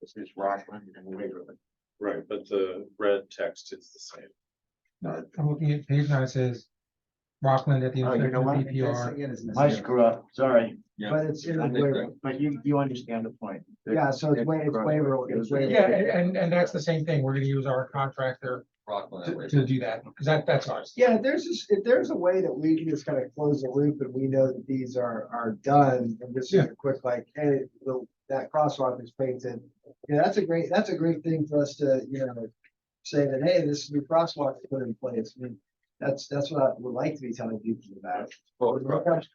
This is Rockland and Waverly. Right, but the red text is the same. No, I'm looking at page 9, it says Rockland at the Oh, you intersection know of what? BPR. Again, is I screw up, sorry. But it's in the waiver. But you understand the point. Yeah, so it's waiver. It's waiver. Yeah, and that's the same thing, we're gonna use our contractor Rockland. to do that, because that's ours. Yeah, if there's a way that we can just kind of close the loop and we know that these are done, and this is Yeah. a quick, like, hey, that crosswalk is painted. Yeah, that's a great thing for us to, say that, hey, this new crosswalk is put in place. I mean, that's what I would like to be telling people about. Forward progress.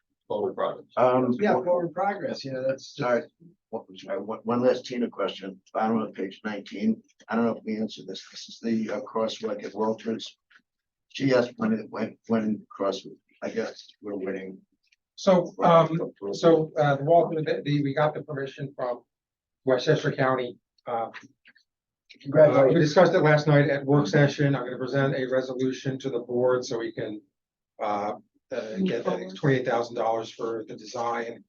Yeah, forward progress, that's. Sorry, one last Tina question, bottom of page 19, I don't know if we answered this, this is the crosswalk at Walters. She asked when cross, I guess we're waiting. So, the Walter, we got the permission from Westchester County. We Congratulations. discussed it last night at work session. I'm gonna present a resolution to the board so we can get $28,000 for the design.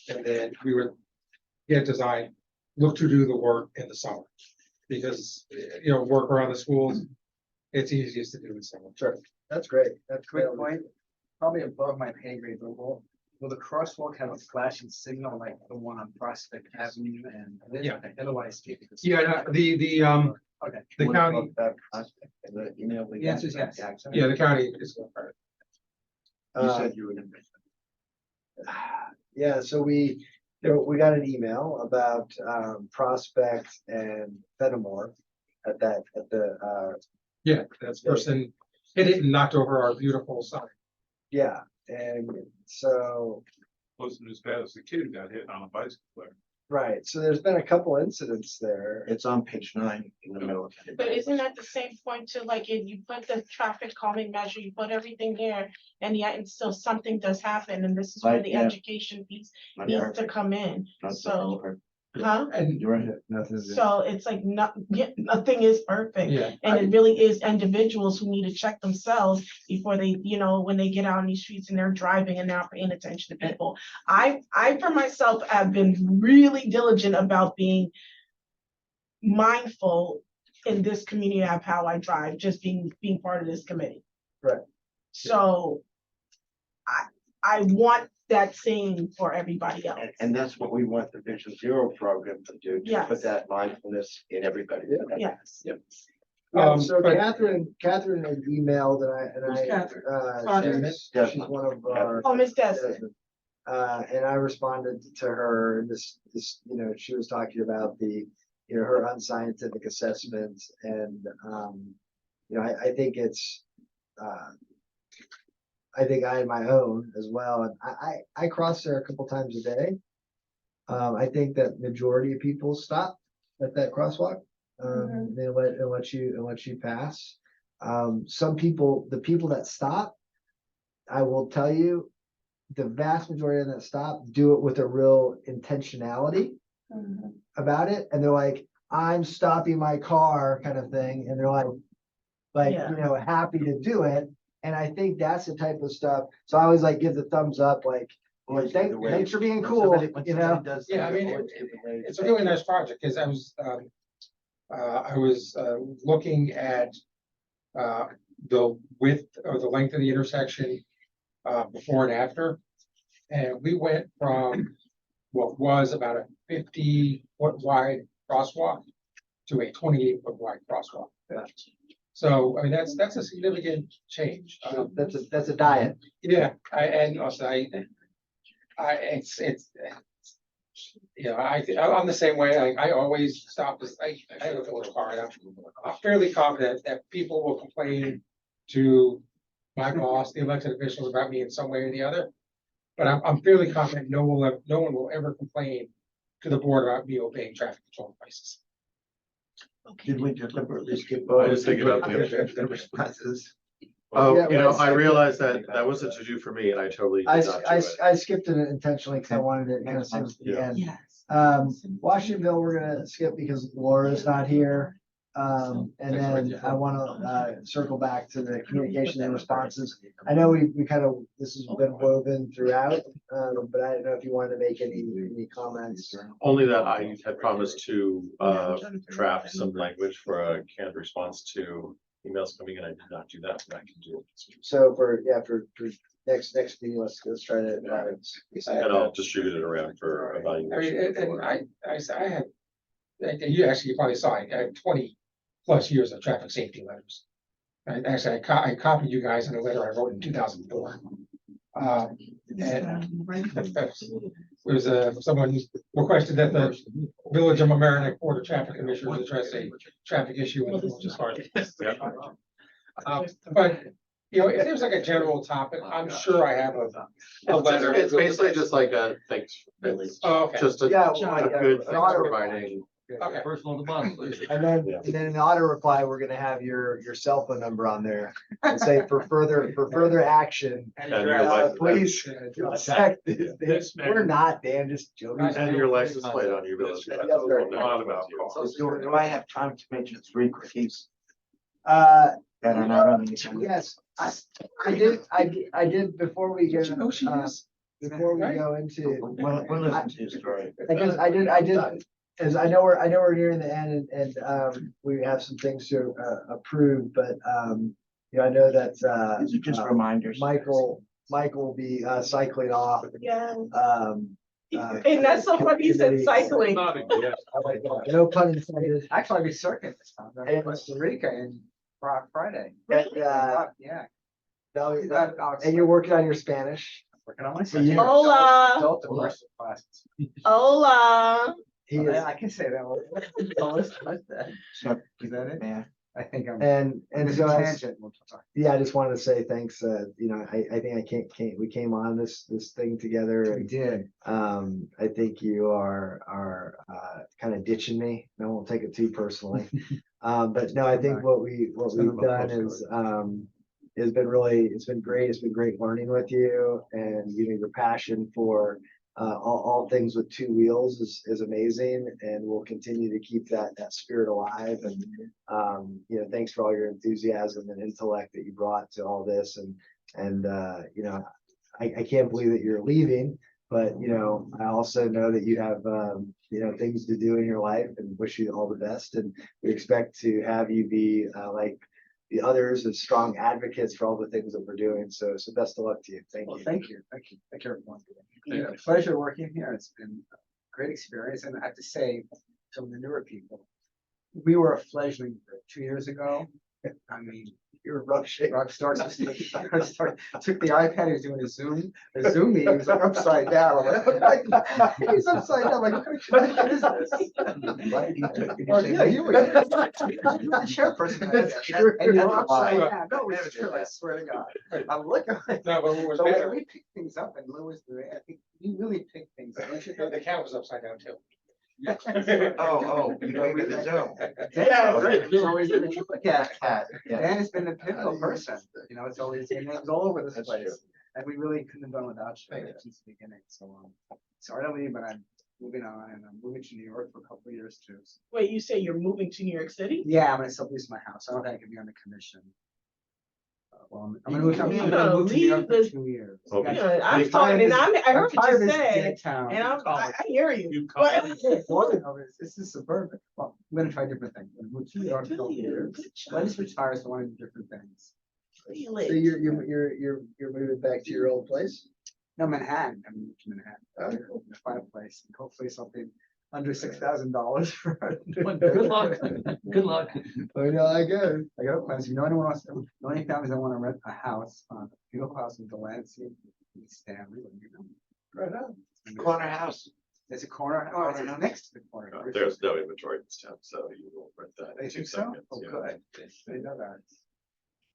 And then we would get design, look to do the work in the summer. Because, work around the schools, it's easiest to do in summer. Sure, that's great. That's great. Quick point, probably above my pay grade, but will the crosswalk have a flashing signal like the one on Prospect Avenue and? Yeah. Otherwise. Yeah, the Okay. the county, The email we The answer is got. yes. yeah, the county is. You said you were gonna. Yeah, so we got an email about Prospect and Fenimore at the Yeah, that's person hit it and knocked over our beautiful sign. yeah, and so, Wasn't as bad as the kid who got hit on a bicycle there. right, so there's been a couple incidents there. It's on page 9 in the middle. But isn't that the same point to like, if you put the traffic calming measure, you put everything there, and yet and still something does happen, and this is where Right, the yeah. education piece needs to come in, so, huh? And You're right. Nothing to do. So it's like nothing is perfect. yeah, And it really is individuals who need to check themselves before they, when they get out on these streets and they're driving and not paying attention to people. I for myself have been really diligent about being mindful in this community of how I drive, just being part of this committee. Right. So I want that same for everybody else. And that's what we want the Vision Zero program to do, to Yes. put that mindfulness in everybody. Yes. Yeah, but- so Catherine had emailed Who's Catherine? she's Desmond. one of our. Oh, Miss Desmond. Desmond. And I responded to her, and this, she was talking about her unscientific assessment, and, I think it's, I think I had my own as well, and I cross there a couple times a day. I think that majority of people stop at that crosswalk. They let you pass. Some people, the people that stop, I will tell you, the vast majority of that stop do it with a real intentionality about it, and they're like, I'm stopping my car kind of thing, and they're like, Yeah. happy to do it. And I think that's the type of stuff. So I always like give the thumbs up, like, thanks for being cool, Yeah, I mean, it's a really nice project, because I was looking at the width or the length of the intersection before and after. And we went from what was about a 50-foot wide crosswalk to a 28-foot wide crosswalk. Yeah. So, I mean, that's a significant change. That's a diet. Yeah, I'm the same way. I always stop. I have a village car, and I'm fairly confident that people will complain to my boss, the elected officials, about me in some way or the other. But I'm fairly confident no one will ever complain to the board about me obeying traffic control devices. Did we deliberately skip? I was thinking about the responses. Oh, Yeah, I realized that was a to-do for me and I totally did not do it. I skipped it intentionally because I wanted it kind of at the Yeah. end. Yes. Washingtonville, we're gonna skip because Laura's not here. And then I wanna circle back to the communication and responses. I know we kind of, this has been woven throughout, but I don't know if you wanted to make any comments. Only that I had promised to draft some language for a canned response to emails coming in. I did not do that, but I can do it. So for next meeting, let's try to. And I'll distribute it around for I mean, evaluation. and I had, and you actually probably saw it, I had 20+ years of traffic safety letters. And actually, I copied you guys in a letter I wrote in 2004. And there was someone requested that the Village of Mamaroneck Board of Traffic Commissioners address a traffic issue in the village as far as. But, if there's like a general topic, I'm sure I have a letter. It's basically just like a thanks. Oh, okay. Just a Yeah, a good an thing auto- providing. Okay. First one at the bottom, please. And then, Yeah. and then in the auto reply, we're gonna have your cell phone number on there and say for further action. And your license- Please check this. We're not, Dan, just joking. And your license plate on your village. Yes, sir. Not about cars. Do I have time to mention 3 quickies Uh, that are not on the agenda? yes, I did before we get, before we go into. We'll listen to your story. I did, as I know we're nearing the end and we have some things to approve, but I know that These are just reminders. Michael will be cycling off. Yeah. And that's so funny, he said cycling. No pun intended. Actually, I'll be circuit this time, And- Costa Rica and Friday. And, Yeah. And you're working on your Spanish. Working on my. For years. Hola. Adult immersive classes. Hola. He is, I can say that one. Almost like that. So, Is that it? yeah, I think I'm. and so I, Tangent. We'll talk. yeah, I just wanted to say thanks, I think we came on this thing together We and did. I think you are kind of ditching me. I won't take it too personally. But no, I think what we've done is has been really, it's been great. It's been great learning with you, and your passion for all things with two wheels is amazing, and we'll continue to keep that spirit alive. And thanks for all your enthusiasm and intellect that you brought to all this. And I can't believe that you're leaving, but I also know that you have things to do in your life, and wish you all the best. And we expect to have you be like the others, as strong advocates for all the things that we're doing. So best of luck to you. Thank Well, you. thank you. Thank you. Thank you, everyone. Thank you. Pleasure working here. It's been a great experience. And I have to say, to the newer people, we were a fledgling group 2 years ago. I mean, You're rough shape. Rob starts, took the iPad, he was doing a Zoom meeting, he was like upside down. I'm like, he's upside down, like, what kind of is this? Well, yeah, you were the chairperson. And you were upside down. No, it's true, I swear to God. I'm looking. No, but what was So better, we picked things up and Lou was the, I think you really picked things up. don't you think? the cat was upside down too. oh, you know, with the Zoom. Yeah, It's always been a look at. Cat, yeah. Dan has been the pivotal person, it's always, your name's all over this That's place. true. And we really couldn't have done without you since the beginning, so, sorry to leave, but I'm moving on, and I'm moving to New York for a couple of years too. So. Wait, you say you're moving to New York City? Yeah, I'm gonna sublease my house, I don't think I can be on the commission. Well, I'm gonna move, You're I'm gonna gonna move to New York leave for this- 2 years. Okay. Yeah, I'm I'm talking, and tired of I heard I'm what tired you of this said, dead town. and I hear you. You But- call it. This is suburban, well, I'm gonna try different things. I'm gonna move to New York for a couple of years. Good I just job. retire, so I want to do different things. So you're moving back to your old place? No, Manhattan, I'm moving to Manhattan. Find a place, and hopefully something under $6,000 for. Good luck. Good luck. I know, I go. I got a plan, so anyone wants, the only families that want to rent a house, beautiful house in Delancey, East Stanley, Right on. Corner house. There's a corner, oh, it's next to the corner. There's no inventory in this town, so you will rent that. They in 2 think so? seconds, Oh, yeah. good. I didn't know that.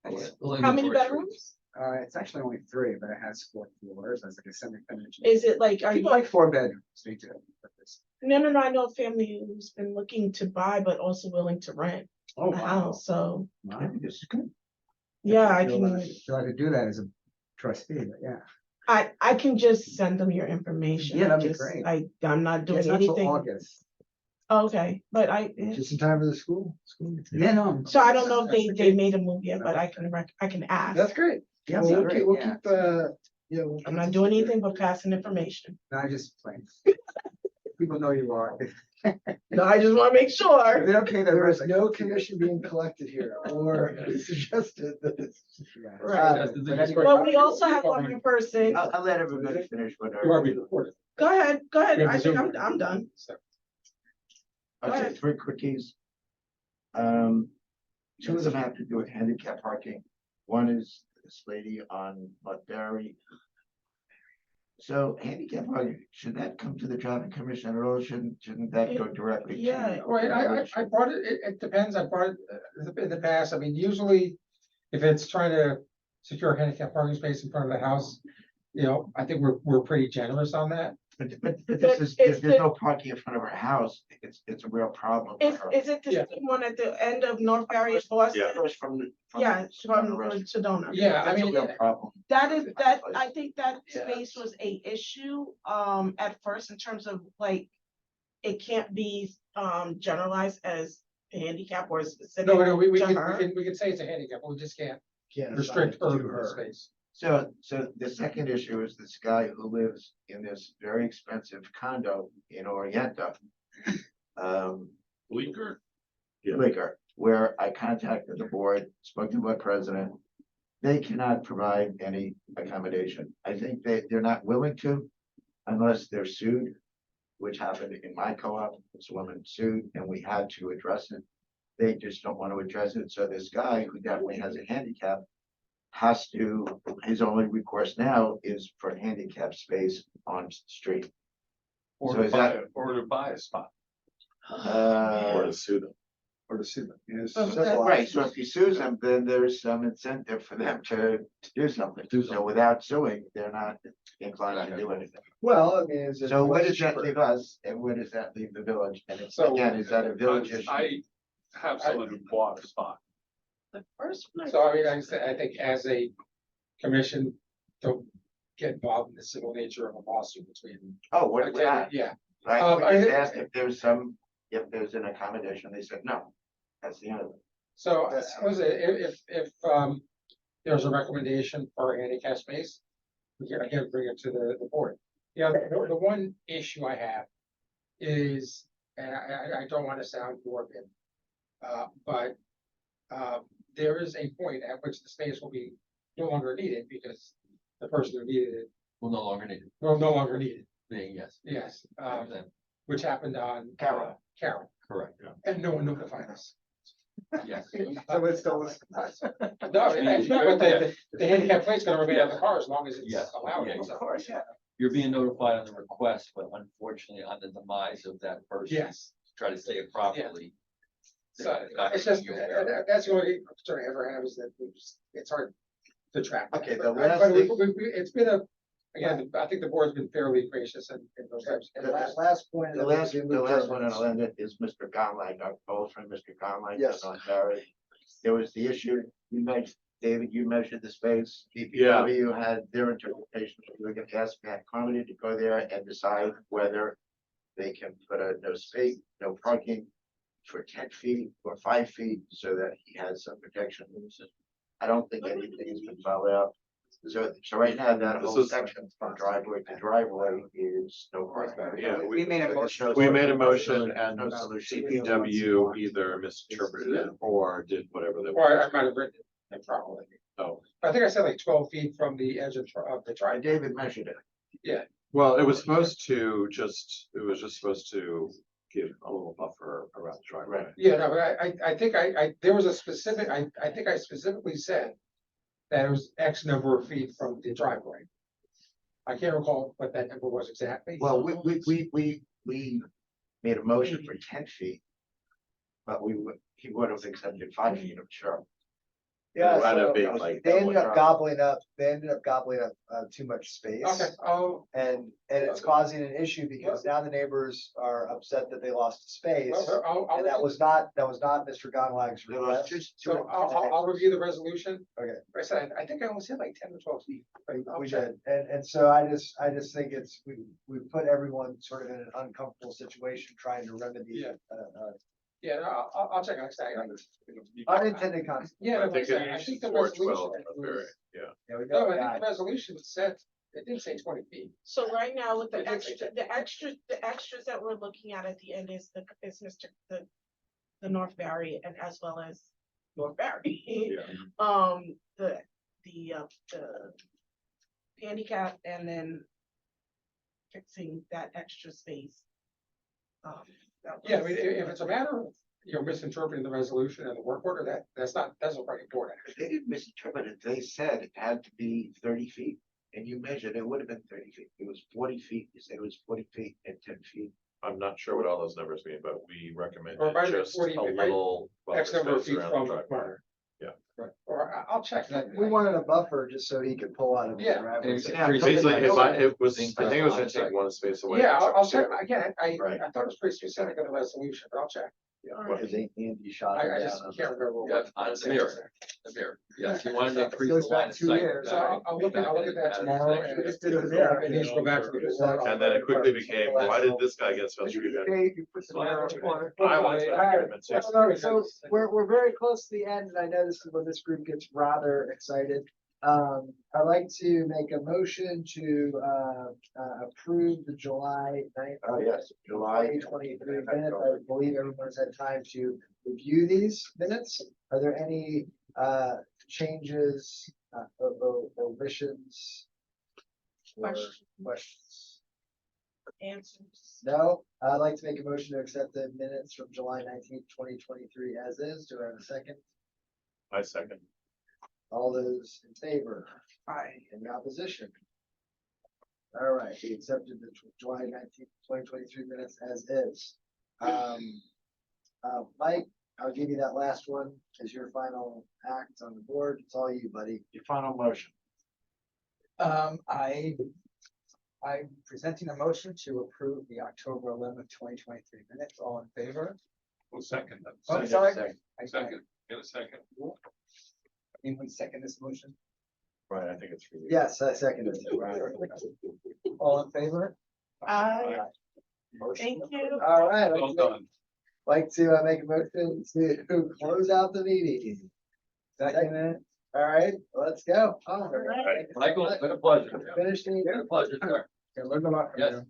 Thanks. How many bedrooms? It's actually only 3, but it has 4 floors, it's like a semi-finished. Is it like, are People you, like 4 bedrooms, they do. no, I know a family who's been looking to buy, but also willing to rent Oh, a wow. house, so, Wow. This is good. yeah, I Feel can, like- feel I could do that as a trustee, but yeah. I can just send them your information. Yeah, that'd be Just- great. I'm not doing It's not till anything, August. okay, but Just in time for the school. Yeah, no. so I don't know if That's they okay. made a move yet, but I can ask. That's great. Yeah, Well, we'll great, keep, we'll yeah. keep, I'm not doing anything but passing information. No, I just playing. People know you are. No, I just wanna make sure. They don't pay their there is rent. no commission being collected here, or suggested that it's. Yeah. Right. But anyway, Well, we also have one more person. I'll let everybody finish You are being whatever. recorded. Go ahead. You have I the think Zoom. I'm done. I'll Go say ahead. 3 quickies. 2 of them have to do with handicap parking. One is this lady on Buckberry. So handicap parking, should that come to the traffic commission or shouldn't that go directly to? Yeah. Right, I brought it depends, I brought it in the past, I mean, usually if it's trying to secure a handicap parking space in front of the house, I think we're pretty generous on that. But But this is, it's if there's the- no parking in front of her house, it's a real problem. for Is, her. is it the Yeah. same one at the end of North Barry and Boston? Yeah. First from the. Yeah, from the from rest. Sedona. Yeah, I That's a mean, real problem. That is, in that, place. I think that Yeah. space was a issue, at first in terms of like, it can't be, generalized as a handicap or specific no, we to can, her. we can say it's a handicap, but we just can't Can't restrict assign it to her her. space. So the second issue is this guy who lives in this very expensive condo in Orienta. Bleecker? Liquor, where I contacted the board, spoke to my president. They cannot provide any accommodation. I think they're not willing to unless they're sued, which happened in my co-op. This woman sued and we had to address it. They just don't want to address it. So this guy who definitely has a handicap his only recourse now is for handicap space on the street. Or So to is buy, that- or to buy a spot. Or Uh, to sue them. Or to sue them. Yes. Oh, Simple okay. right, so if he sues them, then there's some incentive for them to do something. Do So something. without suing, they're not inclined to do anything. Well, I mean, is it? So where what's does that cheaper? leave us and where does that leave the village? And it's, So, again, is that a village issue? I have someone who bought a spot. The first one. So I mean, I think as a commission, don't get involved in the civil nature of a lawsuit between. Oh, what, Yeah, right, I we just think- asked if there's an accommodation, they said no. That's the end of it. so I was, if there's a recommendation for handicap space, we can again bring it to the board. Yeah, the one issue I have is, and I don't want to sound morbid, but there is a point at which the space will be no longer needed because the person who needed it Will no longer need it, will no longer need it. being yes. Yes, Then, which happened on Carol. Carol, correct, and no one notified us. yes. So it's still. No, it's not, but the handicap plate's gonna remain on the car as long as it's Yes, allowed. yeah, so. Of course, yeah. You're being notified on the request, but unfortunately on the demise of that person. Yes, Try to say it properly. so it's just, that's the only concern I ever have is that it's hard to track. Okay, the But last it's been again, I think the board's been fairly gracious in those types. And last point. The last one, and I'll end it, is Mr. Conley, our old friend, Mr. Conley. Yes. On Barry. There was the issue, David, you measured the space, Yeah. DPW had their interpretation, we were gonna ask Matt Carmody to go there and decide whether they can put a no space, no parking for 10 feet or 5 feet, so that he has some protection. I don't think anything has been followed up. So right now, that This whole is- section from driveway to driveway is no parking. Yeah, We made a motion. We made a motion and No solution. CPW either misinterpreted it or did whatever they. Or I might have written it improperly. Oh, I think I said like 12 feet from the edge of the And driveway. David measured it. well, it was supposed to just supposed to give a little buffer around the driveway. Yeah, no, but I think there was a specific, I think I specifically said that it was X number of feet from the driveway. I can't recall what that number was exactly. Well, we made a motion for 10 feet. But he would have accepted 5 feet, I'm sure. Yeah, It wound up so being like they double ended up drop. gobbling up, too much space. Okay, oh, And it's causing an issue because now the neighbors are upset that they lost space. well, And that was not Mr. Godlag's There was request. so I'll review the resolution. Okay. Like I said, I think I only said like 10 or 12 feet. but I'll We check. did, and so I just think we put everyone sort of in an uncomfortable situation trying to remedy. Yeah. Yeah, no, I'll check on it. Unintended consequence. Yeah, I no, think I think the resolution. 412, yeah. Yeah, we No, got I that. think the resolution said, it didn't say 20 feet. So right now with It the is- extras that we're looking at the end is the North Barry and as well as North Barry. Yeah. The handicap and then fixing that extra space. That Yeah, I was- mean, if it's a matter of, misinterpreting the resolution and the work order, that's not very important. They didn't misinterpret it. They said it had to be 30 feet. And you measured, it would have been 30 feet. It was 40 feet. You said it was 40 feet and 10 feet. I'm not sure what all those numbers mean, but we recommend Or it might have been just 40, a it might- little. X buffer number of space feet around from the the driveway. corner. Yeah. Right, or I'll check that. We wanted a buffer just so he could pull out of his Yeah. driveway. Yeah, Basically, it was, Things I think it was gonna like take that. one space away. Yeah, I'll from check, two. again, Right. I thought it was pretty specific in the resolution, but I'll check. Alright. Because Andy shot I him just down. can't remember. Yeah, what- on the mirror. Yes, you wanted to increase Goes the line back of 2 sight. years. So I'll look at that tomorrow and We just did it there. it needs to go back to the board. And then it quickly became, why did this guy get supposed to be good? You put the mirror on the corner. I want that argument too. So we're very close to the end, and I know this is when this group gets rather excited. I'd like to make a motion to approve the July 9th. Oh, yes, July. 2023 minutes. I believe everyone's had time to review these minutes. Are there any changes, omissions? or Questions? Answers. No, I'd like to make a motion to accept the minutes from July 19th, 2023 as is. Do I have a second? I second. All those in favor? Aye. Any opposition? All right, we accepted the July 19th, 2023 minutes as is. Mike, I'll give you that last one as your final act on the board. It's all you, buddy. Your final motion. I'm presenting a motion to approve the October 11th, 2023 minutes. All in favor? Well, second, that. Oh, sorry. Second, get a second. Anyone second this motion? Right, I think it's for you. Yes, I second it. Right. All in favor? Thank you. All right. I'd Well done. like to make a motion to close out the meeting. Second. All right, let's go. All right. Michael, it's been a pleasure. Finishing. Been a pleasure, sir. Yeah, learn a lot from Yes. you.